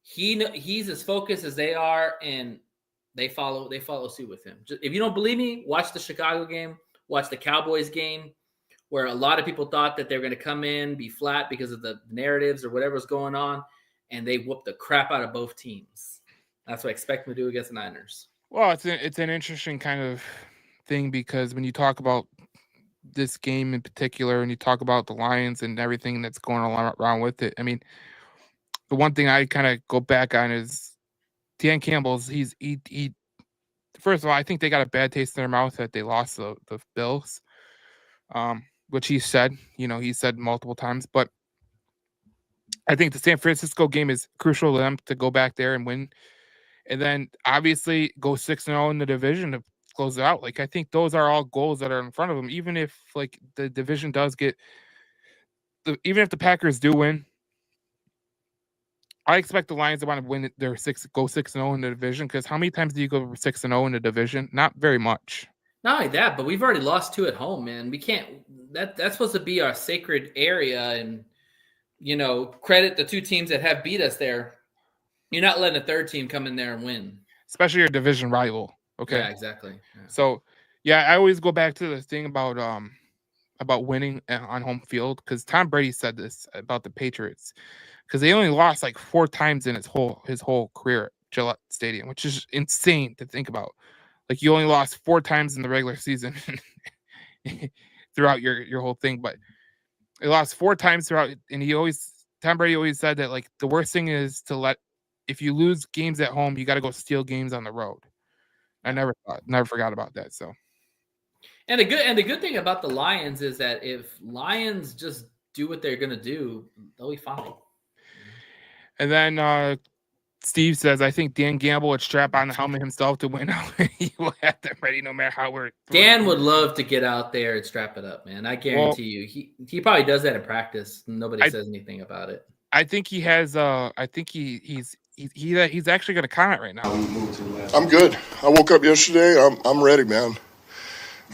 He's as focused as they are, and they follow suit with him. If you don't believe me, watch the Chicago game, watch the Cowboys game, where a lot of people thought that they were going to come in, be flat because of the narratives or whatever's going on, and they whooped the crap out of both teams. That's what I expect them to do against the Niners. Well, it's an interesting kind of thing, because when you talk about this game in particular, and you talk about the Lions and everything that's going around with it, I mean, the one thing I kind of go back on is Dan Campbell's. He first of all, I think they got a bad taste in their mouth that they lost the Bills, which he said multiple times. But I think the San Francisco game is crucial to them to go back there and win. And then obviously go 6-0 in the division to close it out. I think those are all goals that are in front of them. Even if the division does even if the Packers do win, I expect the Lions to want to win go 6-0 in the division. Because how many times do you go 6-0 in the division? Not very much. Not only that, but we've already lost 2 at home, man. We can't. That's supposed to be our sacred area, and credit the two teams that have beat us there. You're not letting a third team come in there and win. Especially your division rival. Okay. Yeah, exactly. Yeah. So, yeah, I always go back to the thing about winning on home field, because Tom Brady said this about the Patriots, because they only lost like 4 times in his whole career at Gillette Stadium, which is insane to think about. Like, you only lost 4 times in the regular season throughout your whole thing, but they lost 4 times throughout. And Tom Brady always said that, like, the worst thing is if you lose games at home, you got to go steal games on the road. I never forgot about that. So. And the good thing about the Lions is that if Lions just do what they're gonna do, they'll be fine. And then Steve says, I think Dan Gamble would strap on the helmet himself to win. He will have them ready no matter how we're. Dan would love to get out there and strap it up, man. I guarantee you, he probably does that in practice. Nobody says anything about it. I think he has. I think he's actually going to comment right now. I'm good. I woke up yesterday. I'm ready, man.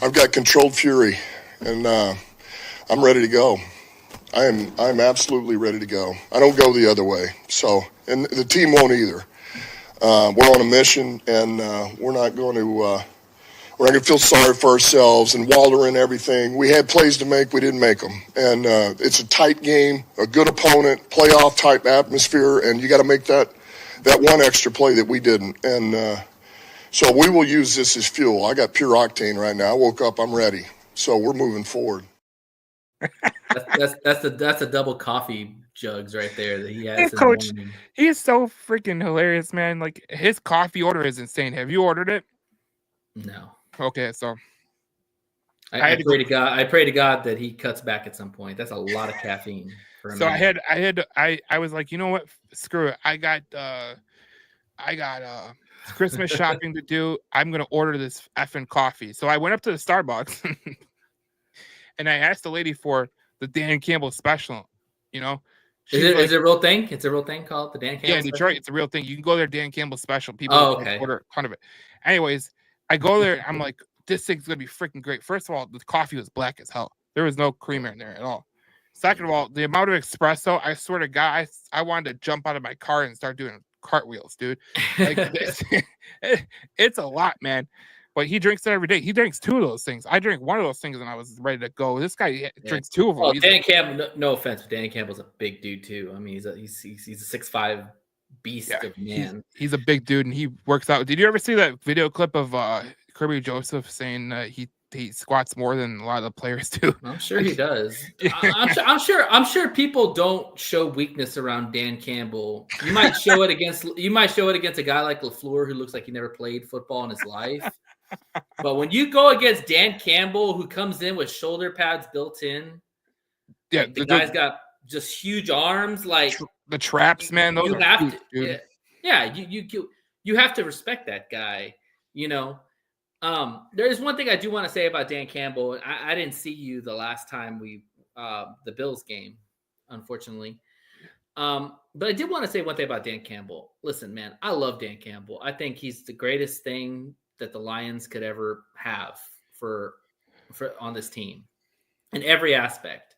I've got controlled fury, and I'm ready to go. I'm absolutely ready to go. I don't go the other way. So, and the team won't either. We're on a mission, and we're not going to feel sorry for ourselves and wallow in everything. We had plays to make, we didn't make them, and it's a tight game, a good opponent, playoff type atmosphere, and you got to make that one extra play that we didn't, and. So we will use this as fuel. I got pure octane right now. I woke up, I'm ready. So we're moving forward. That's the double coffee jugs right there that he has. Hey, Coach, he is so freaking hilarious, man. Like, his coffee order is insane. Have you ordered it? No. Okay, so I pray to God that he cuts back at some point. That's a lot of caffeine for him. So I was like, you know what? Screw it. I got Christmas shopping to do. I'm gonna order this effing coffee. So I went up to the Starbucks and I asked the lady for the Dan Campbell special. Is it a real thing? It's a real thing called the Dan Campbell. Yeah, in Detroit, it's a real thing. You can go there, Dan Campbell special. People order a ton of it. Anyways, I go there. I'm like, this thing's gonna be freaking great. First of all, the coffee was black as hell. There was no creamer in there at all. Second of all, the amount of espresso, I swear to God, I wanted to jump out of my car and start doing cartwheels, dude. Like, it's a lot, man. But he drinks it every day. He drinks 2 of those things. I drank 1 of those things and I was ready to go. This guy drinks 2 of them. Well, Dan Campbell, no offense, but Dan Campbell's a big dude too. I mean, he's a 6'5" beast of man. He's a big dude and he works out. Did you ever see that video clip of Kirby Joseph saying he squats more than a lot of the players do? I'm sure he does. I'm sure people don't show weakness around Dan Campbell. You might show it against a guy like LaFleur who looks like he never played football in his life. But when you go against Dan Campbell, who comes in with shoulder pads built in, the guy's got just huge arms, like the traps, man. Those are huge, dude. You have to respect that guy. There is one thing I do want to say about Dan Campbell. I didn't see you the last time the Bills game, unfortunately. But I did want to say one thing about Dan Campbell. Listen, man, I love Dan Campbell. I think he's the greatest thing that the Lions could ever have for on this team in every aspect.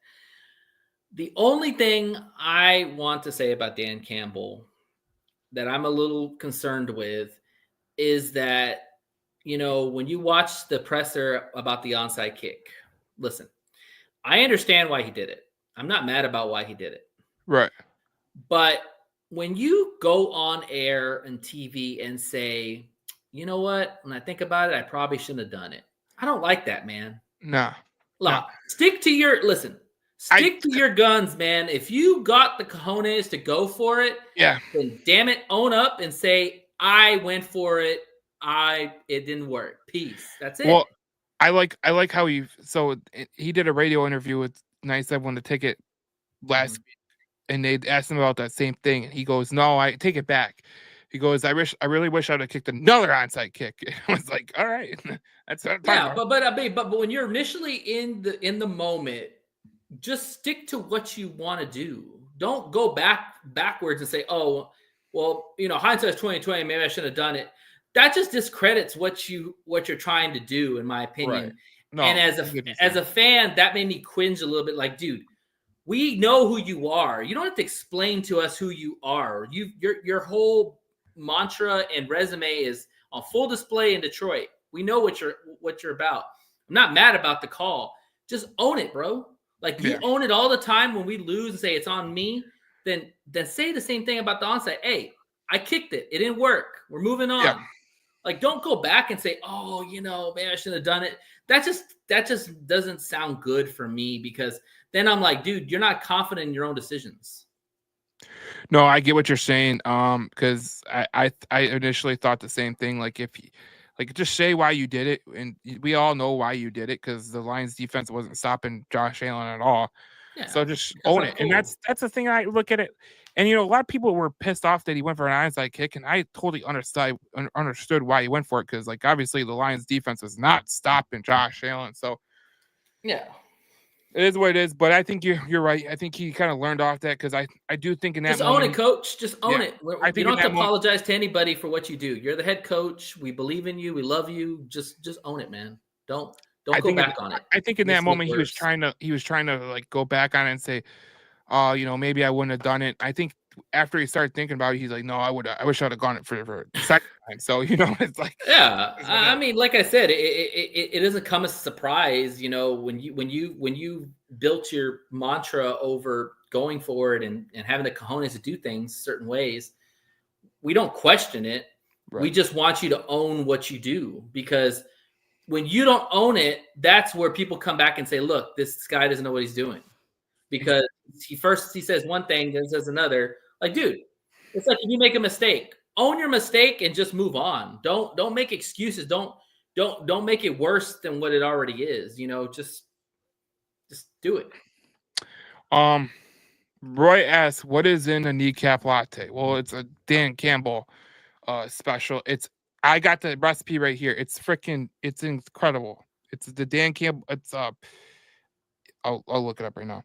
The only thing I want to say about Dan Campbell that I'm a little concerned with is that, when you watch the presser about the onside kick, listen, I understand why he did it. I'm not mad about why he did it. Right. But when you go on air and TV and say, you know what, when I think about it, I probably shouldn't have done it. I don't like that, man. No. Stick to your guns, man. If you got the cojones to go for it, then damn it, own up and say, I went for it. It didn't work. Peace. That's it. Well, I like how he did a radio interview with 97 won the ticket last week, and they asked him about that same thing, and he goes, "No, I take it back." He goes, I really wish I'd have kicked another onside kick. I was like, all right, that's what I'm talking about. But when you're initially in the moment, just stick to what you want to do. Don't go backwards and say, oh, well, hindsight's 20/20. Maybe I shouldn't have done it. That just discredits what you're trying to do, in my opinion. Right. No, and as a fan, that made me cringe a little bit. Like, dude, We know who you are. You don't have to explain to us who you are. Your whole mantra and resume is on full display in Detroit. We know what you're about. I'm not mad about the call. Just own it, bro. Like you own it all the time. When we lose and say it's on me, then say the same thing about the onside. Hey, I kicked it. It didn't work. We're moving on. Yeah. Like, don't go back and say, oh, maybe I shouldn't have done it. That just doesn't sound good for me, because then I'm like, dude, you're not confident in your own decisions. No, I get what you're saying. Because I initially thought the same thing. Like just say why you did it, and we all know why you did it, because the Lions defense wasn't stopping Josh Allen at all. Yeah, so just own it. Cool. And that's the thing. I look at it, and a lot of people were pissed off that he went for an onside kick, and I totally understood why he went for it, because like obviously the Lions defense was not stopping Josh Allen. So yeah, it is what it is. But I think you're right. I think he kind of learned off that, because I do think in that just moment, own it, coach. Just own it. I think you don't have to apologize to anybody for what you do. You're the head coach. We believe in you. We love you. Just own it, man. Don't go back on it. I think in that moment he was trying to like go back on it and say, oh, maybe I wouldn't have done it. I think after he started thinking about it, he's like, no, I wish I'd have gone it for the second time. So, it's like, yeah, I mean, like I said, it doesn't come as a surprise, when you built your mantra over going for it and having the cojones to do things certain ways, we don't question it. Right. We just want you to own what you do, because when you don't own it, that's where people come back and say, look, this guy doesn't know what he's doing, because he says one thing, then says another. Like, dude, it's like if you make a mistake, own your mistake and just move on. Don't make excuses. Don't make it worse than what it already is. Just do it. Roy asks, what is in a kneecap latte? Well, it's a Dan Campbell special. I got the recipe right here. It's incredible. It's the Dan Campbell. I'll look it up right now.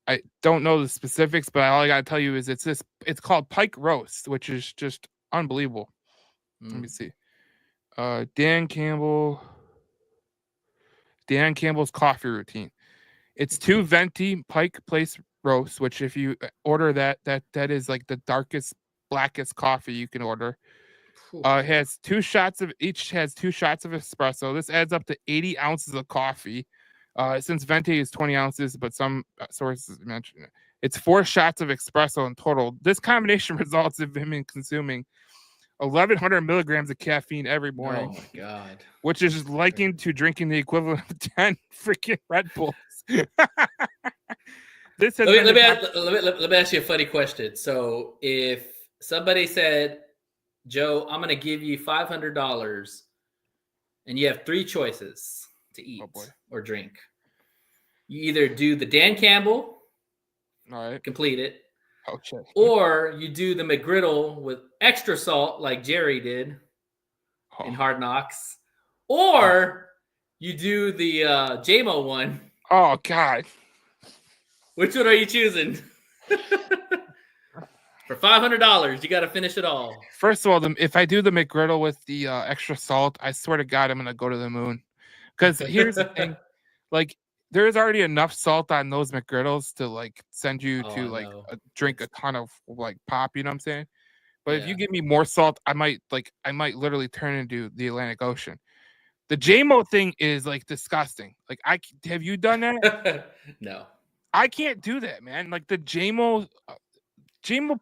I don't know the specifics, but all I gotta tell you is it's called Pike Roast, which is just unbelievable. Let me see. Dan Campbell's coffee routine. It's 2 venti Pike Place roast, which if you order that is like the darkest, blackest coffee you can order. It has 2 shots of espresso. This adds up to 80 ounces of coffee. Since venti is 20 ounces, but some sources mention it. It's 4 shots of espresso in total. This combination results in him consuming 1,100 milligrams of caffeine every morning. Oh my God! Which is likened to drinking the equivalent of 10 freaking Red Bulls. Let me ask you a funny question. So, if somebody said, "Joe, I'm going to give you $500," and you have 3 choices to eat or drink, you either do the Dan Campbell, all right, complete it, okay, or you do the McGriddle with extra salt like Jerry did in Hard Knocks, or you do the JMO one. Oh God, which one are you choosing? For $500, you got to finish it all. First of all, if I do the McGriddle with the extra salt, I swear to God, I'm gonna go to the moon. Because here's the thing, like there's already enough salt on those McGriddles to like send you to drink a ton of like pop. You know what I'm saying? But if you give me more salt, I might literally turn into the Atlantic Ocean. The JMO thing is like disgusting. Like have you done that? No, I can't do that, man. Like the JMO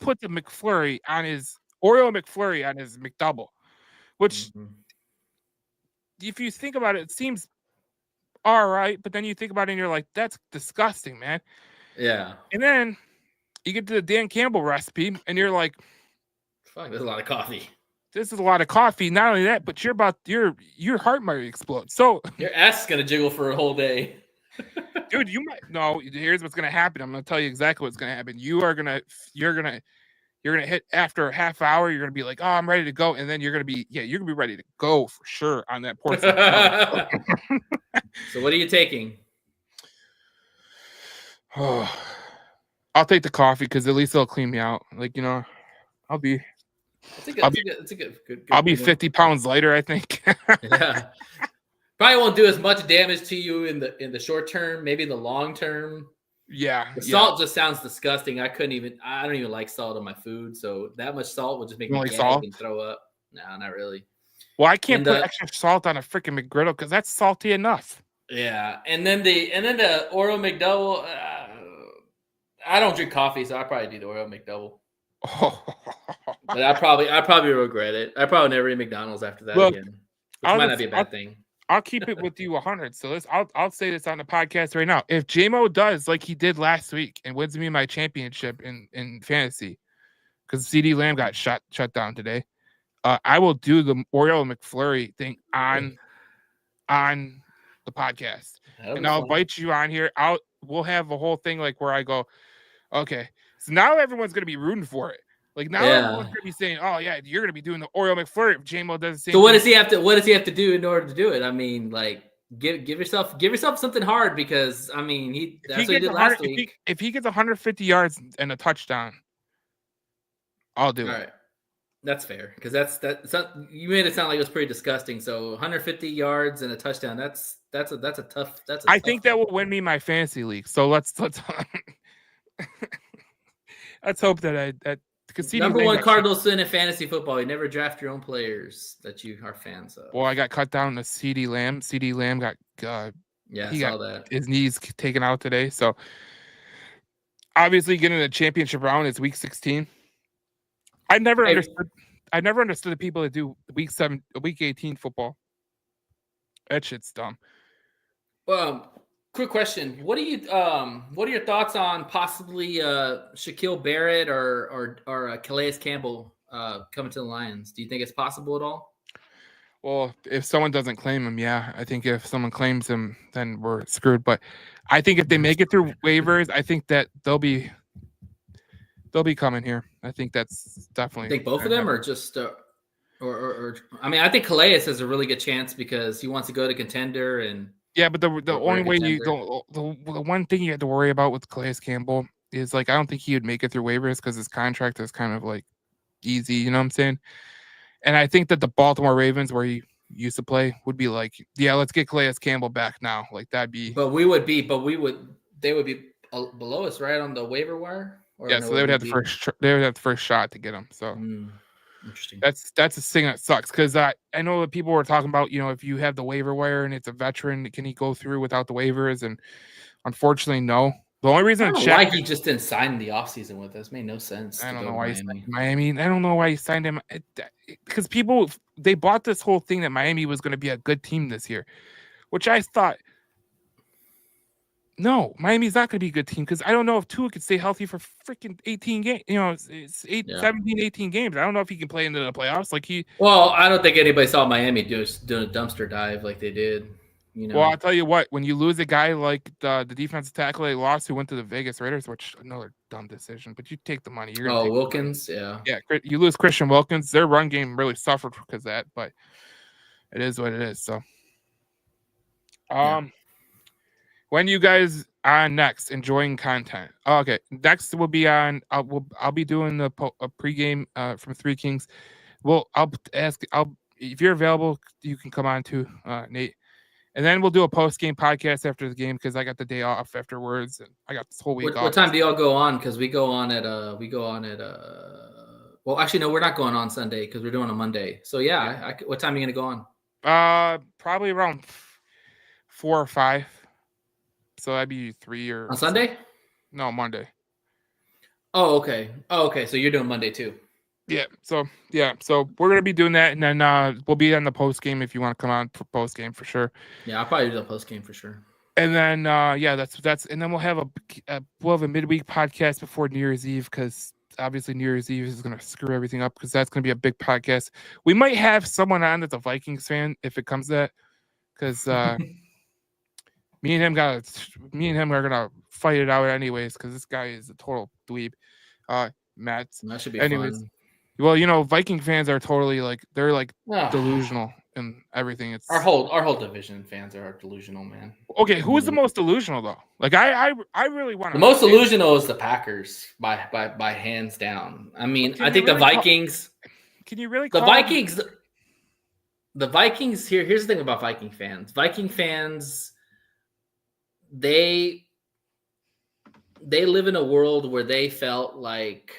put the McFlurry on his Oreo McFlurry on his McDouble, which. Mm-hmm. If you think about it, it seems all right, but then you think about it and you're like, that's disgusting, man. Yeah. And then you get to the Dan Campbell recipe and you're like, fuck, there's a lot of coffee. This is a lot of coffee. Not only that, but your heart might explode. So your ass is gonna jiggle for a whole day. Dude, here's what's gonna happen. I'm gonna tell you exactly what's gonna happen. You're gonna hit after a half hour. You're gonna be like, "Oh, I'm ready to go," and then you're gonna be ready to go for sure on that portion. So, what are you taking? Oh, I'll take the coffee because at least it'll clean me out. Like I'll be 50 pounds lighter, I think. Yeah, probably won't do as much damage to you in the short term. Maybe in the long term. Yeah, The yeah. salt just sounds disgusting. I don't even like salt on my food. So that much salt would just make You me don't like gag salt? and throw up. No, not really. Well, I can't And put extra salt on a freaking McGriddle because that's salty enough. yeah, and then the Oreo McDouble. I don't drink coffee, so I probably do the Oreo McDouble. But I probably regret it. I probably never eat McDonald's after that again, which might not be a bad thing. I'll keep it with you 100. So I'll say this on the podcast right now. If JMO does like he did last week and wins me my championship in fantasy, because CD Lamb got shut down today, I will do the Oreo McFlurry thing on the podcast, and I'll invite you on here. We'll have a whole thing like where I go, okay, so now everyone's gonna be rooting for it. Like now everyone's gonna be saying, "Oh yeah, you're gonna be doing the Oreo McFlurry." If JMO does the same. So what does he have to? What does he have to do in order to do it? I mean, like give yourself something hard because I mean that's what he did last week. If he gets 150 yards and a touchdown, I'll do it. All right, that's fair because you made it sound like it was pretty disgusting. So 150 yards and a touchdown. That's a tough. I think that will win me my fantasy league. So let's let's hope that. Number one cardinal sin in fantasy football: you never draft your own players that you are fans of. Well, I got cut down to CD Lamb. CD Lamb got I saw that. His knees taken out today. So obviously, getting the championship round is week 16. I never understood the people that do week 18 football. That shit's dumb. Well. Quick question: what are your thoughts on possibly Shaquille Barrett or Calais Campbell coming to the Lions? Do you think it's possible at all? Well, if someone doesn't claim him, yeah, I think if someone claims him, then we're screwed. But I think if they make it through waivers, I think that they'll be coming here. I think that's definitely. I think both of them are just. Or I mean, I think Calais has a really good chance because he wants to go to contender and. Yeah, but the only way the one thing you have to worry about with Calais Campbell is like I don't think he would make it through waivers because his contract is kind of like easy, you know what I'm saying? And I think that the Baltimore Ravens, where he used to play, would be like, yeah, let's get Calais Campbell back now. Like that'd be. They would be below us, right, on the waiver wire. Yeah, so they would have the first shot to get him. So. Interesting. That's a thing that sucks because I know that people were talking about, if you have the waiver wire and it's a veteran, can he go through without the waivers? And unfortunately, no. The only reason why he just didn't sign in the offseason with us made no sense. I don't know why he signed Miami. I don't know why he signed him because they bought this whole thing that Miami was going to be a good team this year, which I thought. No, Miami's not going to be a good team because I don't know if Tua could stay healthy for freaking 18 games. It's 17, 18 games. I don't know if he can play into the playoffs like he. Well, I don't think anybody saw Miami doing a dumpster dive like they did. Well, I'll tell you what. When you lose a guy like the defensive tackle they lost who went to the Vegas Raiders, which another dumb decision, but you take the money. Wilkins, yeah. Yeah, you lose Christian Wilkins. Their run game really suffered because of that, but it is what it is. So, when you guys on next enjoying content? Oh, okay, next will be on. I'll be doing a pregame from Three Kings. Well, if you're available, you can come on too, Nate. And then we'll do a post-game podcast after the game because I got the day off afterwards, and I got this whole week off. What time do y'all go on? Because we go on at well, actually, no, we're not going on Sunday because we're doing a Monday. So yeah, what time are you gonna go on? Probably around 4 or 5. So that'd be 3 or on Sunday. No, Monday. Oh, okay. So you're doing Monday too. Yeah. So we're gonna be doing that, and then we'll be on the post game if you want to come on for post game for sure. Yeah, I'll probably do the post game for sure. And then that's and then we'll have a midweek podcast before New Year's Eve because obviously New Year's Eve is gonna screw everything up because that's gonna be a big podcast. We might have someone on that's a Vikings fan if it comes to that because me and him are gonna fight it out anyways because this guy is a total dweeb. Matt. That should be anyways. fun. Well, Viking fans are totally they're delusional and everything. It's our whole division fans are delusional, man. Okay, who is the most delusional though? I really want the most delusional is the Packers by hands down. I mean, I think the Vikings. Can you really? The Vikings. The Vikings. Here's the thing about Viking fans. Viking fans, they they live in a world where they felt like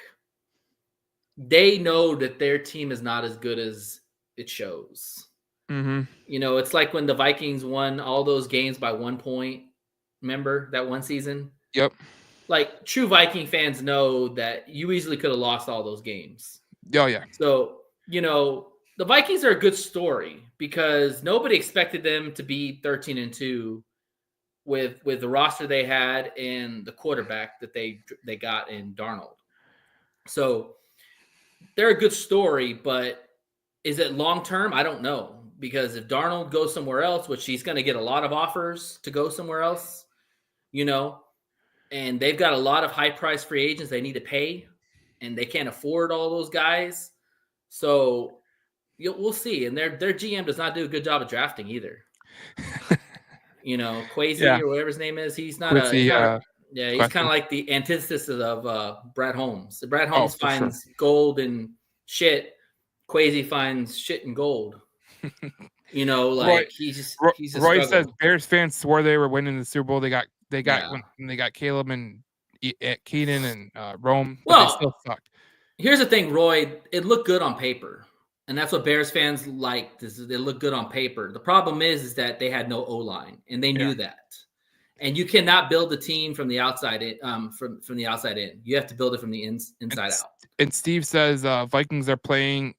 they know that their team is not as good as it shows. Mm-hmm. You know, it's like when the Vikings won all those games by 1 point. Remember that one season? Yep. Like true Viking fans know that you easily could have lost all those games. Oh yeah. So, you know, the Vikings are a good story because nobody expected them to be 13-2 with the roster they had and the quarterback that they got in Darnold. So they're a good story, but is it long term? I don't know. Because if Darnold goes somewhere else, which he's going to get a lot of offers to go somewhere else, you know, and they've got a lot of high price free agents they need to pay, and they can't afford all those guys. So we'll see. And their GM does not do a good job of drafting either. You know, Kwesi or whatever his name is, he's not Quincy, he's kind of like the antithesis of Brad Holmes. So Brad Holmes finds gold and shit. Kwesi finds shit and gold. You know, like he's Roy says Bears fans swore they were winning the Super Bowl. They got when they got Caleb and Keenan and Rome, but they still sucked. Here's the thing, Roy. It looked good on paper, and that's what Bears fans like. They look good on paper. The problem is that they had no O-line, and they knew that. And you cannot build a team from the outside in. From the outside in, you have to build it from the inside out. And Steve says Vikings are playing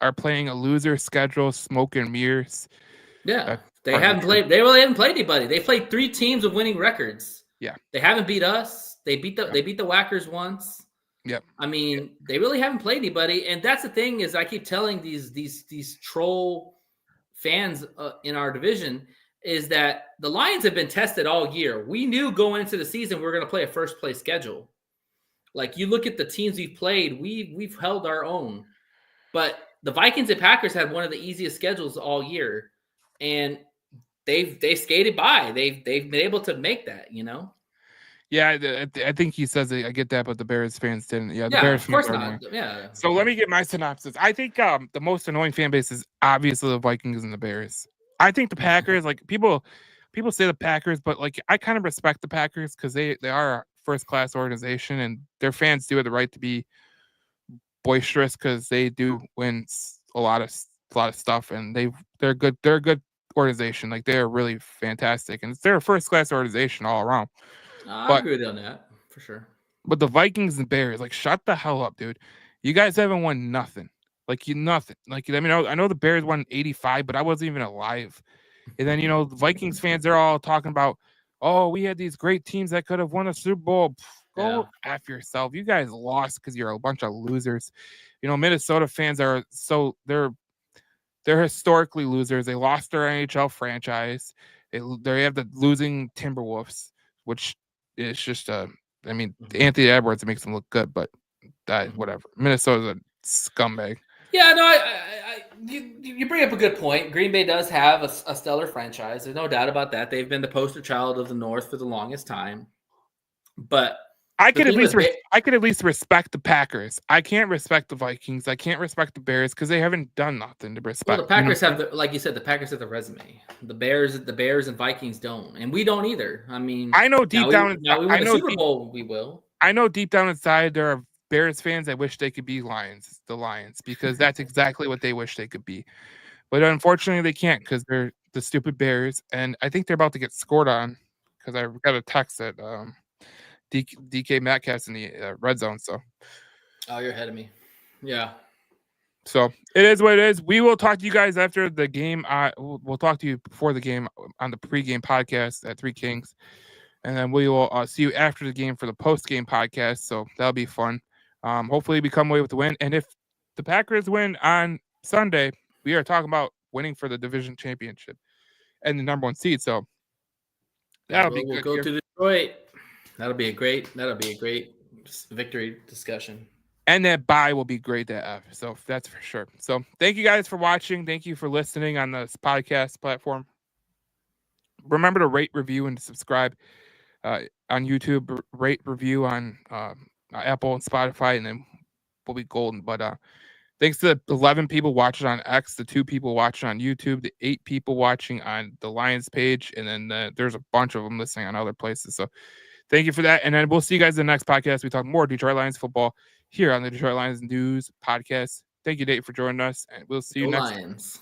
a loser schedule, smoke and mirrors. Yeah, they haven't played. They really haven't played anybody. They played 3 teams with winning records. Yeah, they haven't beat us. They beat the Whackers once. Yep. I mean, they really haven't played anybody, and that's the thing is I keep telling these troll fans in our division is that the Lions have been tested all year. We knew going into the season we were going to play a first place schedule. Like you look at the teams we've played, we've held our own, but the Vikings and Packers had one of the easiest schedules all year, and they've skated by. They've been able to make that, you know. Yeah, I think he says I get that, but the Bears fans didn't. Yeah, the Bears fans of course not. Yeah. So let me get my synopsis. I think the most annoying fan base is obviously the Vikings and the Bears. I think the Packers, like people say the Packers, but like I kind of respect the Packers because they are a first class organization and their fans do have the right to be boisterous because they do win a lot of stuff and they're good. They're a good organization. Like they're really fantastic and they're a first class organization all around. I agree with you on that for sure. But the Vikings and Bears, like, shut the hell up, dude. You guys haven't won nothing. Like, nothing. Like, I mean, I know the Bears won 85, but I wasn't even alive. And then, the Vikings fans, they're all talking about, oh, we had these great teams that could have won a Super Bowl. Go F yourself. You guys lost because you're a bunch of losers. Minnesota fans are they're historically losers. They lost their NHL franchise. They have the losing Timberwolves, which is just Anthony Edwards makes them look good, but whatever. Minnesota's a scumbag. Yeah, no, you bring up a good point. Green Bay does have a stellar franchise. There's no doubt about that. They've been the poster child of the North for the longest time. But I could at least respect the Packers. I can't respect the Vikings. I can't respect the Bears because they haven't done nothing to respect. Well, the Packers have, like you said, the Packers have the resume. The Bears and Vikings don't, and we don't either. I mean, I know deep down, we win the Super Bowl, we will. I know deep down inside there are Bears fans that wish they could be the Lions, because that's exactly what they wish they could be. But unfortunately, they can't because they're the stupid Bears, and I think they're about to get scored on because I got a text that DK Metcalf's in the red zone. So, you're ahead of me. Yeah. So it is what it is. We will talk to you guys after the game. We'll talk to you before the game on the pregame podcast at Three Kings, and then we will see you after the game for the postgame podcast. So that'll be fun. Hopefully, we come away with the win. And if the Packers win on Sunday, we are talking about winning for the division championship and the number 1 seed. So that'll be good. We'll go to Detroit. That'll be a great victory discussion. And that bye will be great to have. So that's for sure. So thank you guys for watching. Thank you for listening on this podcast platform. Remember to rate, review, and subscribe on YouTube. Rate, review on Apple and Spotify, and then we'll be golden. But thanks to the 11 people watching on X, the 2 people watching on YouTube, the 8 people watching on the Lions page, and then there's a bunch of them listening on other places. So Thank you for that. And then we'll see you guys in the next podcast. We talk more Detroit Lions football here on the Detroit Lions News Podcast. Thank you, Nate, for joining us. And we'll see you Go next Lions.